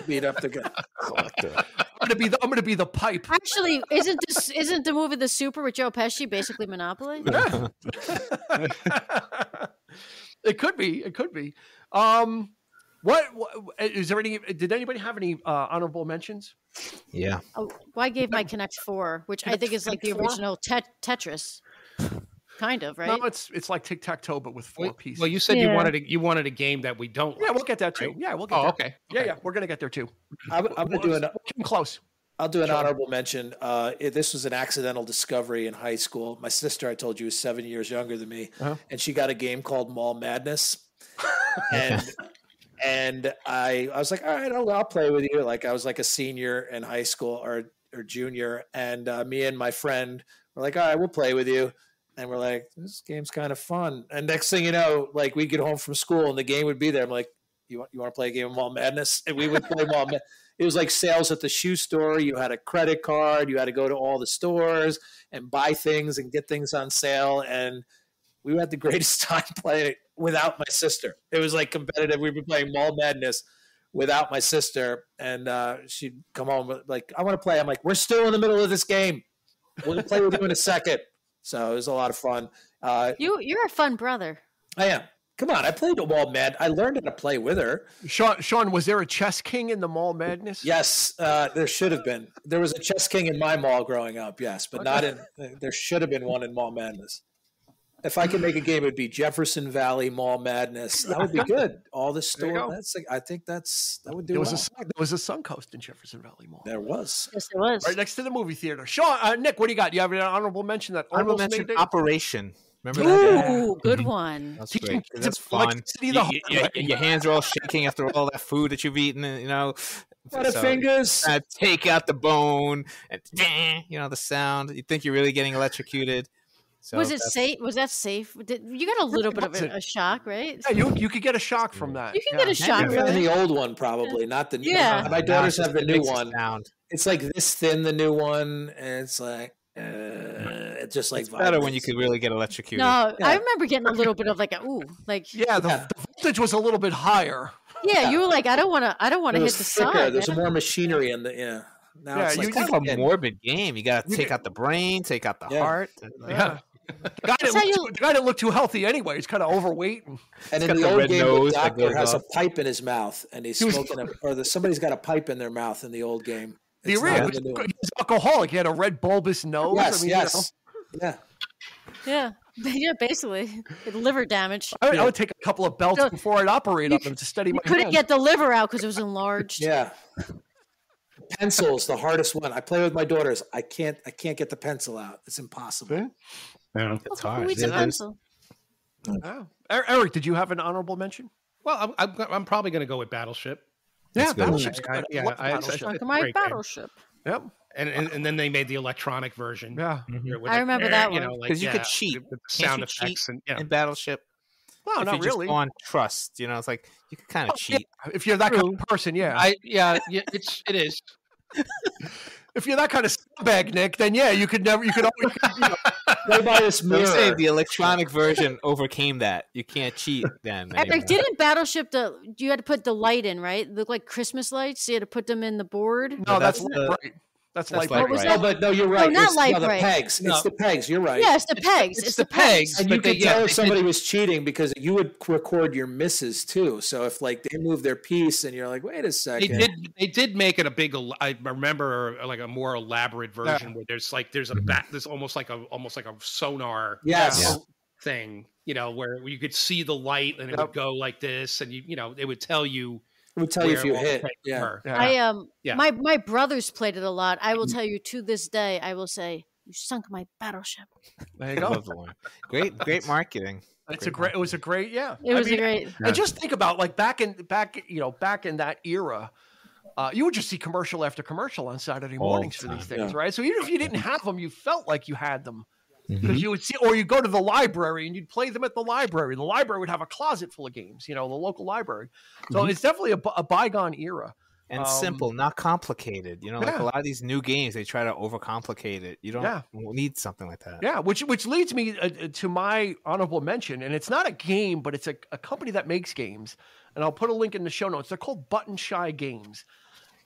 Beat up the guy. I'm gonna be the pipe. Actually, isn't the movie The Super with Joe Pesci basically Monopoly? Yeah. It could be. What is there any? Did anybody have any honorable mentions? Yeah. Oh, well, I gave my Connect 4, which I think is like the original Tetris. Kind of, right? No, it's like tic-tac-toe, but with 4 pieces. Well, you said you wanted a game that we don't. Yeah, we'll get that too. Right? Yeah, we'll get. Oh, okay. Yeah, we're gonna get there too. I'm gonna do close. I'll do an honorable mention. This was an accidental discovery in high school. My sister, I told you, is 7 years younger than me, and she got a game called Mall Madness, and I was like, all right, I'll play with you. Like I was like a senior in high school or junior, and me and my friend were like, all right, we'll play with you. And we're like, this game's kind of fun. And next thing you know, like we get home from school and the game would be there. I'm like, you want to play a game of Mall Madness? And we would play Mall Madness. It was like sales at the shoe store. You had a credit card. You had to go to all the stores and buy things and get things on sale. And we had the greatest time playing it without my sister. It was like competitive. We'd be playing Mall Madness without my sister. And she'd come home like, I want to play. I'm like, we're still in the middle of this game. We'll play with you in a second. So it was a lot of fun. You're a fun brother. I am. Come on, I played the Mall Mad. I learned how to play with her. Sean, was there a chess king in the Mall Madness? Yes, there should have been. There was a chess king in my mall growing up. Yes, but not in. There should have been one in Mall Madness. If I could make a game, it would be Jefferson Valley Mall Madness. That would be good. All the store. I think that would do. There was a Suncoast in Jefferson Valley Mall. There was. Yes, there was. Right next to the movie theater. Sean, Nick, what do you got? You have an honorable mention that honorable mention Operation. Remember that? Ooh, good one. That's great. That's fun. Your hands are all shaking after all that food that you've eaten, you know. Fingers. Take out the bone, and the sound. You think you're really getting electrocuted. So was it safe? Was that safe? You got a little bit of a shock, right? Yeah, you could get a shock from that. You can get a shock from the old one, probably not the new. Yeah. My daughters have the new one. It's like this thin, the new one, and it's like it's just like it's better when you could really get electrocuted. No, I remember getting a little bit of like a the voltage was a little bit higher. Yeah, you were like, I don't want to hit the side. There's more machinery in the Now it's like kind of a morbid game. You got to take out the brain, take out the heart. Yeah. The guy didn't look too healthy anyway. He's kind of overweight. And in the old game, the doctor has a pipe in his mouth, and he's smoking somebody's got a pipe in their mouth in the old game. He was alcoholic. He had a red bulbous nose. Yes. Yeah, basically. Liver damage. I would take a couple of belts before I'd operate on him to steady my hand. You couldn't get the liver out because it was enlarged. Yeah. Pencil's the hardest one. I play with my daughters. I can't get the pencil out. It's impossible. Yeah, it's hard. Who eats a pencil? Oh. Eric, did you have an honorable mention? Well, I'm probably going to go with Battleship. Yeah, Battleship's good. My Battleship. Yep. And then they made the electronic version. Yeah, I remember that one. Because you could cheat with sound effects in Battleship. Well, not really. Just on trust, it's like you could kind of cheat. Yeah. If you're that kind of person, it is. If you're that kind of scumbag, Nick, then you could always play by this mirror. Say the electronic version overcame that. You can't cheat then. Eric, didn't Battleship you had to put the light in, right? Look like Christmas lights. So you had to put them in the board. No, that's right. That's light bright. No, but no, you're right. No, not light bright. The pegs. No. It's the pegs. You're right. Yeah, it's the pegs. It's the pegs. And you could tell if somebody was cheating because you would record your misses too. So if like they move their piece and you're like, wait a second. They did make it a big. I remember like a more elaborate version where there's almost like a sonar. Thing. Where you could see the light and it would go like this, and it would tell you. It would tell you if you hit. Yeah. My brothers played it a lot. I will tell you to this day, I will say, you sunk my battleship. There you go. Great marketing. It was a great. Great. And just think about like back in that era, you would just see commercial after commercial on Saturday mornings for these things, right? So even if you didn't have them, you felt like you had them. Because you would see, or you go to the library and you'd play them at the library. The library would have a closet full of games, the local library. So it's definitely a bygone era. And simple, not complicated. Like a lot of these new games, they try to overcomplicate it. You don't need something like that. Yeah, which leads me to my honorable mention. And it's not a game, but it's a company that makes games. And I'll put a link in the show notes. They're called Button Shy Games.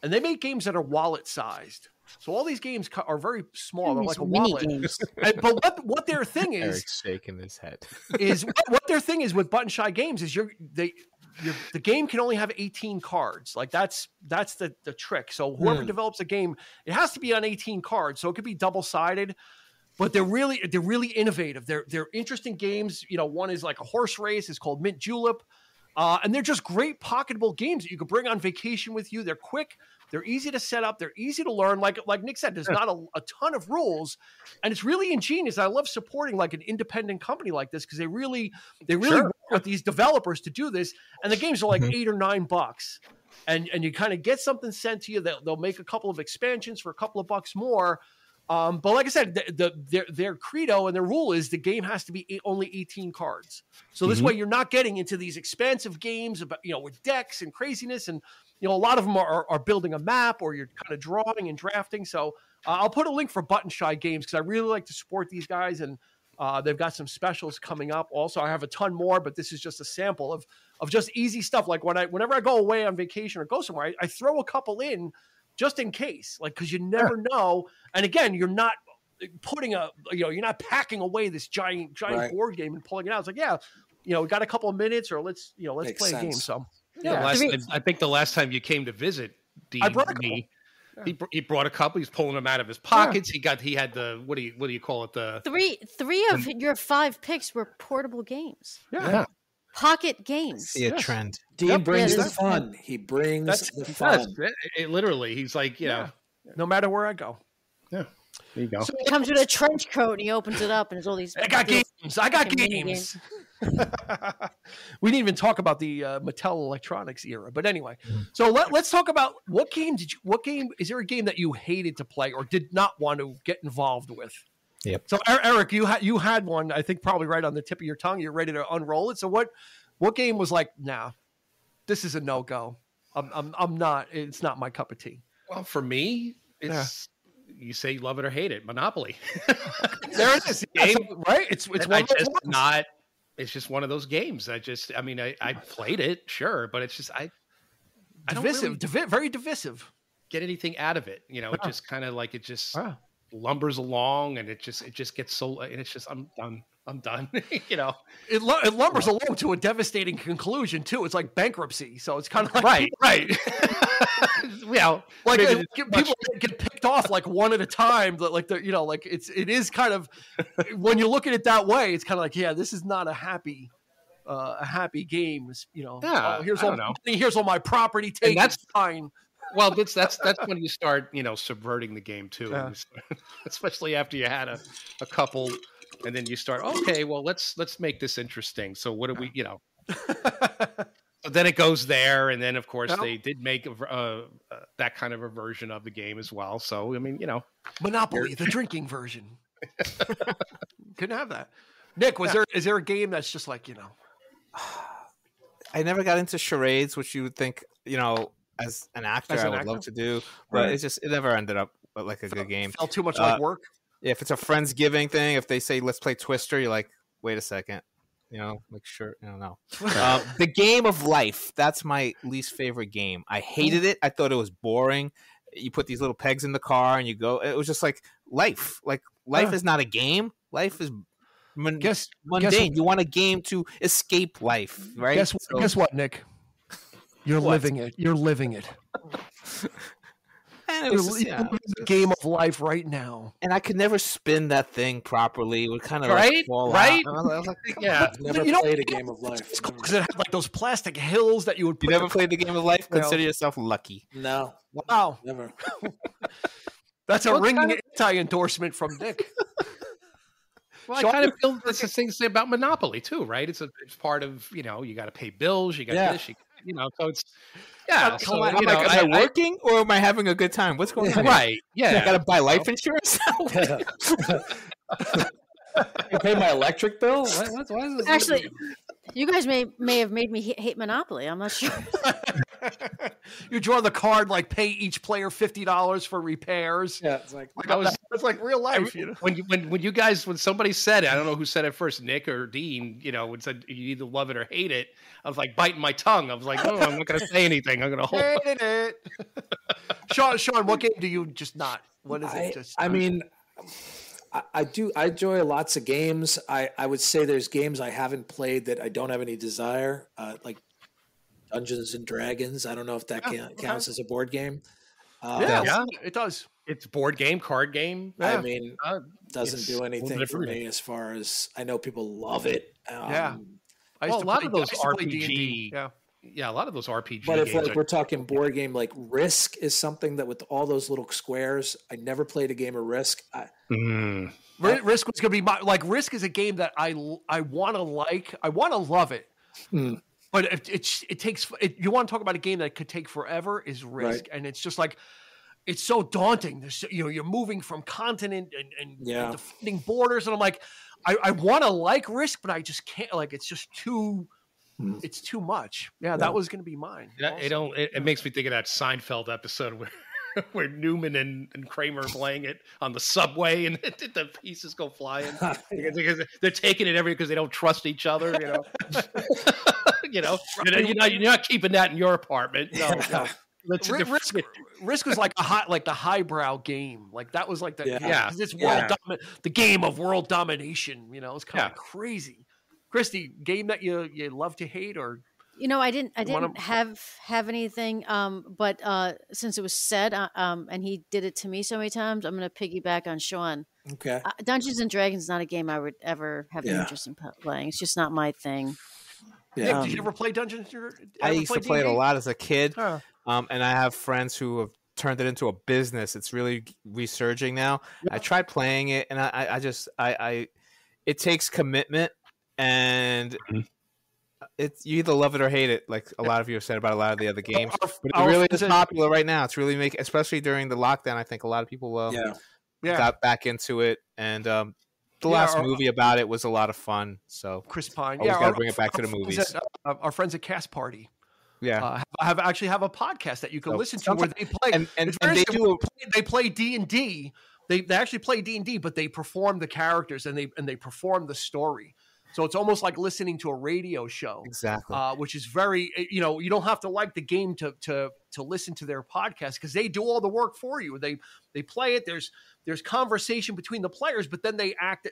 and they make games that are wallet sized. So all these games are very small. They're like a wallet. But what their thing is, Eric's shaking his head. is what their thing is with Button Shy Games is the game can only have 18 cards. Like that's the trick. So whoever develops a game, it has to be on 18 cards. So it could be double sided. But they're really innovative. They're interesting games. You know, one is like a horse race. It's called Mint Julep. And they're just great pocketable games that you can bring on vacation with you. They're quick. They're easy to set up. They're easy to learn. Like Nick said, there's not a ton of rules, and it's really ingenious. I love supporting like an independent company like this because they really work with these developers to do this. And the games are like $8 or $9, and you kind of get something sent to you. They'll make a couple of expansions for a couple of bucks more. But like I said, their credo and their rule is the game has to be only 18 cards. So this way you're not getting into these expansive games about, you know, with decks and craziness. And, you know, a lot of them are building a map or you're kind of drawing and drafting. So I'll put a link for Button Shy Games because I really like to support these guys. And they've got some specials coming up. Also, I have a ton more, but this is just a sample of just easy stuff. Like whenever I go away on vacation or go somewhere, I throw a couple in just in case, like, because you never know. And again, you're not putting you're not packing away this giant board game and pulling it out. It's like, yeah, you know, we got a couple of minutes, or let's play a game. So yeah, I think the last time you came to visit, Dean, I brought he brought a couple. He's pulling them out of his pockets. Yeah. He had the what do you call it? The three of your 5 picks were portable games. Yeah. Pocket games. See a trend. Dean brings the fun. He brings the fun. It literally, he's like, you know, no matter where I go. Yeah. There you go. So he comes with a trench coat and he opens it up and there's all these. I got games. We didn't even talk about the Mattel Electronics era, but anyway. So let's talk about what game is there a game that you hated to play or did not want to get involved with? Yep. So Eric, you had one, I think probably right on the tip of your tongue. You're ready to unroll it. So what game was like, nah, this is a no-go. I'm not, it's not my cup of tea. Well, for me, it's you say you love it or hate it, Monopoly. There it is. Game, right? It's one of those ones. It's just one of those games. I played it, sure, but it's just I divisive, don't really very divisive. Get anything out of it, you know? It just kind of like it just lumbers along, and it just gets so, and it's just I'm done. You know, it lumbers along to a devastating conclusion too. It's like bankruptcy, so it's kind of like right. Well, like people get picked off like one at a time. Like it is kind of, when you look at it that way, it's kind of like, yeah, this is not a happy game. You know, here's all my property taken. That's fine. Well, that's when you start, you know, subverting the game too, especially after you had a couple, and then you start, okay, well, let's make this interesting. So what do we, you know? So then it goes there, and then of course they did make that kind of a version of the game as well. So I mean, you know, Monopoly, the drinking version. Couldn't have that. Nick, is there a game that's just like, you know? I never got into charades, which you would think, you know, as an actor, I would love to do, but it never ended up like a good game. Felt too much like work. Yeah, if it's a Friendsgiving thing, if they say let's play Twister, you're like, wait a second, you know, make sure. I don't know. The Game of Life. That's my least favorite game. I hated it. I thought it was boring. You put these little pegs in the car and you go. It was just like life. Like life is not a game. Life is mundane. You want a game to escape life, right? Guess what, Nick? You're living it. You're living it. And it was the game of life right now. And I could never spin that thing properly. It would kind of fall out. I was like, I've never played a Game of Life. Because it had like those plastic hills that you would put. You never played the Game of Life? Consider yourself lucky. No. Wow. Never. That's a ringing anti-endorsement from Nick. Well, I kind of feel that's the thing to say about Monopoly too, right? It's part of, you know, you got to pay bills, you got this, you know, so it's So, am I working or am I having a good time? What's going on? Right? Yeah, I got to buy life insurance. You pay my electric bill? Why is this? Actually, you guys may have made me hate Monopoly. I'm not sure. You draw the card, like pay each player $50 for repairs. Yeah, it's like it's like real life. You know? When somebody said it, I don't know who said it first, Nick or Dean. You know, and said you either love it or hate it. I was like biting my tongue. I was like, oh, I'm not going to say anything. I'm going to hold. Hated it. Sean, what game do you just not? What is it? I mean, I enjoy lots of games. I would say there's games I haven't played that I don't have any desire, like Dungeons and Dragons. I don't know if that counts as a board game. Yeah, it does. It's board game, card game. I mean, doesn't do anything for me as far as I know. People love it. A lot of those RPG. Yeah, a lot of those RPG. But if we're talking board game, like Risk is something that with all those little squares, I never played a game of Risk. Risk was going to be Risk is a game that I want to like. I want to love it. But it takes. You want to talk about a game that could take forever is Risk, and it's just like it's so daunting. There's you're moving from continent and defending borders, and I'm like, I want to like Risk, but I just can't. Like it's just too. It's too much. Yeah, that was going to be mine. It makes me think of that Seinfeld episode where Newman and Kramer are playing it on the subway and the pieces go flying because they're taking it because they don't trust each other. You're not keeping that in your apartment. No. Risk was like the highbrow game. Like that was like the game of world domination. It's kind of crazy. Christy, game that you love to hate or I didn't have anything but since it was said and he did it to me so many times, I'm going to piggyback on Sean. Okay. Dungeons and Dragons is not a game I would ever have an interest in playing. It's just not my thing. Yeah. Did you ever play Dungeons? I used to play it a lot as a kid. And I have friends who have turned it into a business. It's really resurging now. Yeah. I tried playing it and I it takes commitment. And it's you either love it or hate it, like a lot of you have said about a lot of the other games. But it really is popular right now. It's really especially during the lockdown. I think a lot of people got back into it, and the last movie about it was a lot of fun. So Chris Pine, got to bring it back to the movies. Our friends at Cast Party, have a podcast that you can listen to where they play and they play D&D. They actually play D&D, but they perform the characters and they perform the story. So it's almost like listening to a radio show, exactly. Which is very, you don't have to like the game to listen to their podcast because they do all the work for you. They play it. There's conversation between the players, but then they act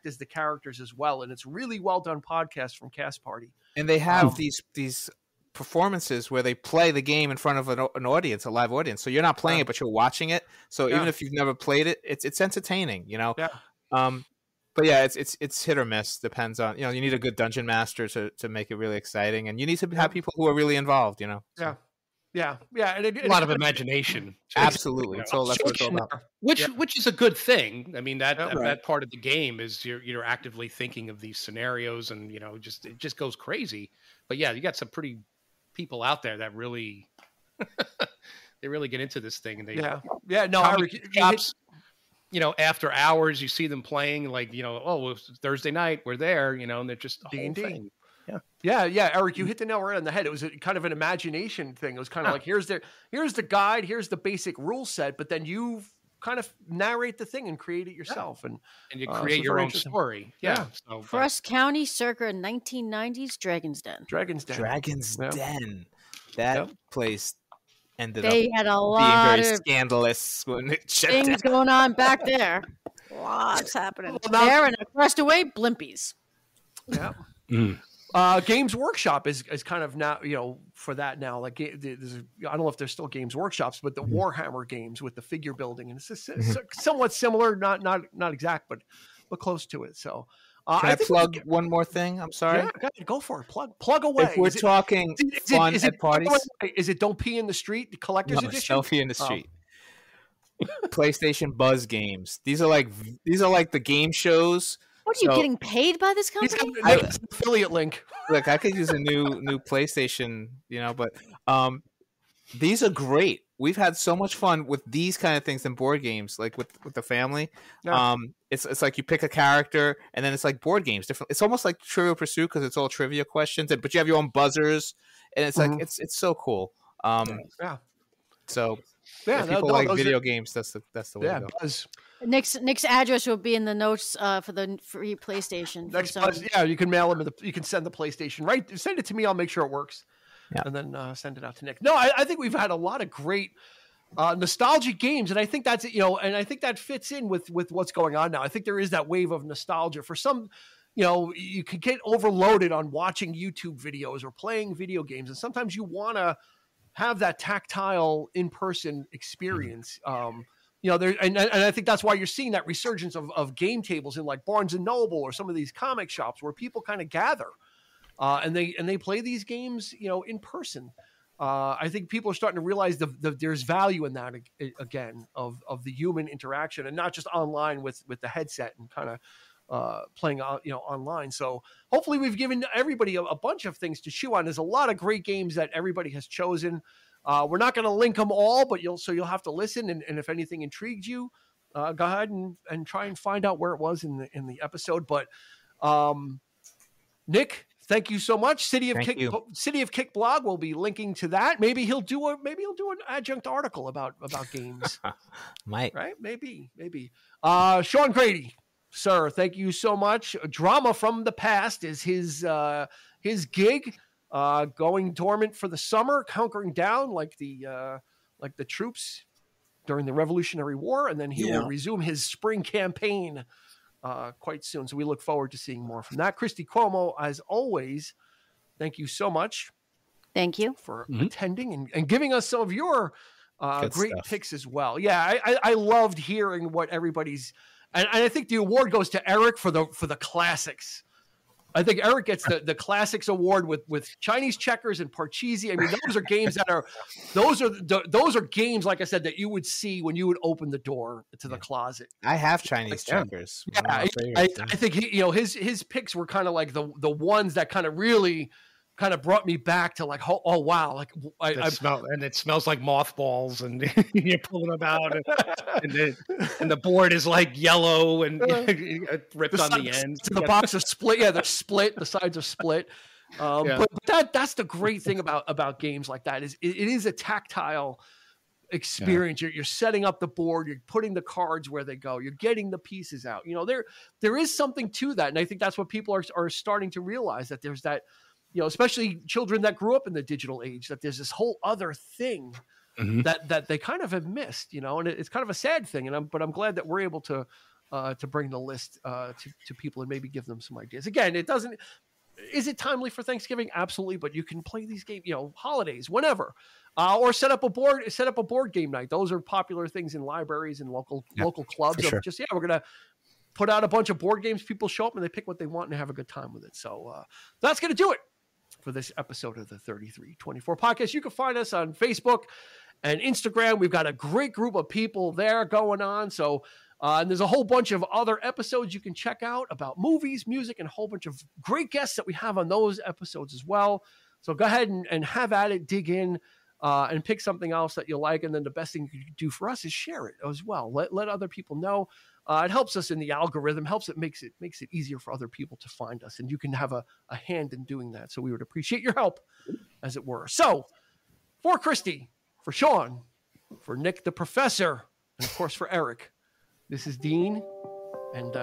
as the characters as well, and it's really well done podcast from Cast Party. And they have these performances where they play the game in front of an audience, a live audience. So you're not playing it, but you're watching it. So even if you've never played it, it's entertaining. Yeah. But yeah, it's hit or miss. Depends on you need a good dungeon master to make it really exciting, and you need to have people who are really involved. So. Yeah. And a lot of imagination. Absolutely, that's what it's all about. Which is a good thing. I mean that part of the game is you're actively thinking of these scenarios, and it just goes crazy. But yeah, you got some pretty people out there that really they really get into this thing, and they after hours, you see them playing it's Thursday night, we're there, and they're just the whole thing. Yeah. Eric, you hit the nail right on the head. It was kind of an imagination thing. It was kind of like, here's the guide, here's the basic rule set, but then you kind of narrate the thing and create it yourself. And you create your own story. Yeah. So, Frost County, circa 1990s, Dragon's Den. Dragon's Den. That place ended they up had a lot being very of scandalous when it things going on back there. Lots happening there, and across the way, Blimpies. Yeah. Games Workshop is kind of now, for that now. Like, I don't know if there's still Games Workshops, but the Warhammer games with the figure building, and it's somewhat similar, not exact, but close to it. So. Can I plug one more thing? I'm sorry. Yeah, go for it. Plug away. If we're talking fun at parties, is it Don't Pee in the Street, the collector's edition? Don't Pee in the Street. PlayStation Buzz games. These are like the game shows. What are you getting paid by this company? He's an affiliate link. Look, I could use a new PlayStation, but these are great. We've had so much fun with these kind of things in board games, like with the family. Yeah. It's like you pick a character, and then it's like board games. Different. It's almost like Trivial Pursuit because it's all trivia questions, but you have your own buzzers, and it's like it's so cool. So if people like video games, that's the way to go. Buzz. Nick's address will be in the notes for the free PlayStation. You can mail him. You can send the PlayStation. Right, send it to me. I'll make sure it works. Yeah. And then send it out to Nick. No, I think we've had a lot of great nostalgic games. And I think that's, and I think that fits in with what's going on now. I think there is that wave of nostalgia for some. You can get overloaded on watching YouTube videos or playing video games. And sometimes you want to have that tactile in-person experience. And I think that's why you're seeing that resurgence of game tables in like Barnes and Noble or some of these comic shops where people kind of gather and they play these games, in person. I think people are starting to realize there's value in that again of the human interaction and not just online with the headset and kind of playing online. So hopefully we've given everybody a bunch of things to chew on. There's a lot of great games that everybody has chosen. We're not going to link them all, but you'll have to listen. And if anything intrigued you, go ahead and try and find out where it was in the episode. But Nick, thank you so much. City of Kick blog will be linking to that. Maybe he'll do an adjunct article about games. Might. Right? Maybe. Sean Grady, sir, thank you so much. Drama from the Past is his gig, going dormant for the summer, hunkering down like the troops during the Revolutionary War, and then he will resume his spring campaign quite soon. So we look forward to seeing more from that. Christy Cuomo, as always, thank you so much. Thank you for attending and giving us some of your great picks as well. Yeah, I loved hearing what everybody's. And I think the award goes to Eric for the classics. I think Eric gets the classics award with Chinese checkers and Parcheesi. I mean, those are games those are games, like I said, that you would see when you would open the door to the closet. I have Chinese checkers. Yeah, I think his picks were kind of like the ones that kind of really kind of brought me back to like, oh wow, like it smells like mothballs, and you're pulling them out, and the board is like yellow and ripped on the ends. The box is split. Yeah, they're split. The sides are split. But that's the great thing about games like that is it is a tactile experience. You're setting up the board. You're putting the cards where they go. You're getting the pieces out. There is something to that, and I think that's what people are starting to realize, that there's that. Especially children that grew up in the digital age, that there's this whole other thing that they kind of have missed, and it's kind of a sad thing. But I'm glad that we're able to bring the list to people and maybe give them some ideas. Again, is it timely for Thanksgiving? Absolutely. But you can play these games, holidays, whenever, or set up a board game night. Those are popular things in libraries and local clubs. Sure. We're going to put out a bunch of board games. People show up and they pick what they want and have a good time with it. So that's going to do it for this episode of the 3324 podcast. You can find us on Facebook and Instagram. We've got a great group of people there going on. So, and there's a whole bunch of other episodes you can check out about movies, music, and a whole bunch of great guests that we have on those episodes as well. So go ahead and have at it, dig in, and pick something else that you like. And then the best thing you can do for us is share it as well. Let other people know. It helps us in the algorithm, makes it easier for other people to find us, and you can have a hand in doing that. So we would appreciate your help, as it were. So for Christy, for Sean, for Nick the Professor, and of course for Eric, this is Dean, and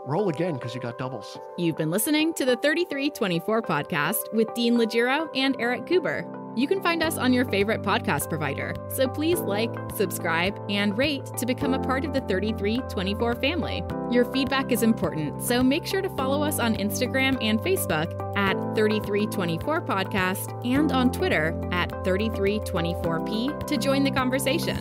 roll again because you got doubles. You've been listening to the 3324 podcast with Dean Legiro and Eric Cooper. You can find us on your favorite podcast provider, so please like, subscribe, and rate to become a part of the 3324 family. Your feedback is important, so make sure to follow us on Instagram and Facebook at 3324 podcast and on Twitter at 3324p to join the conversation.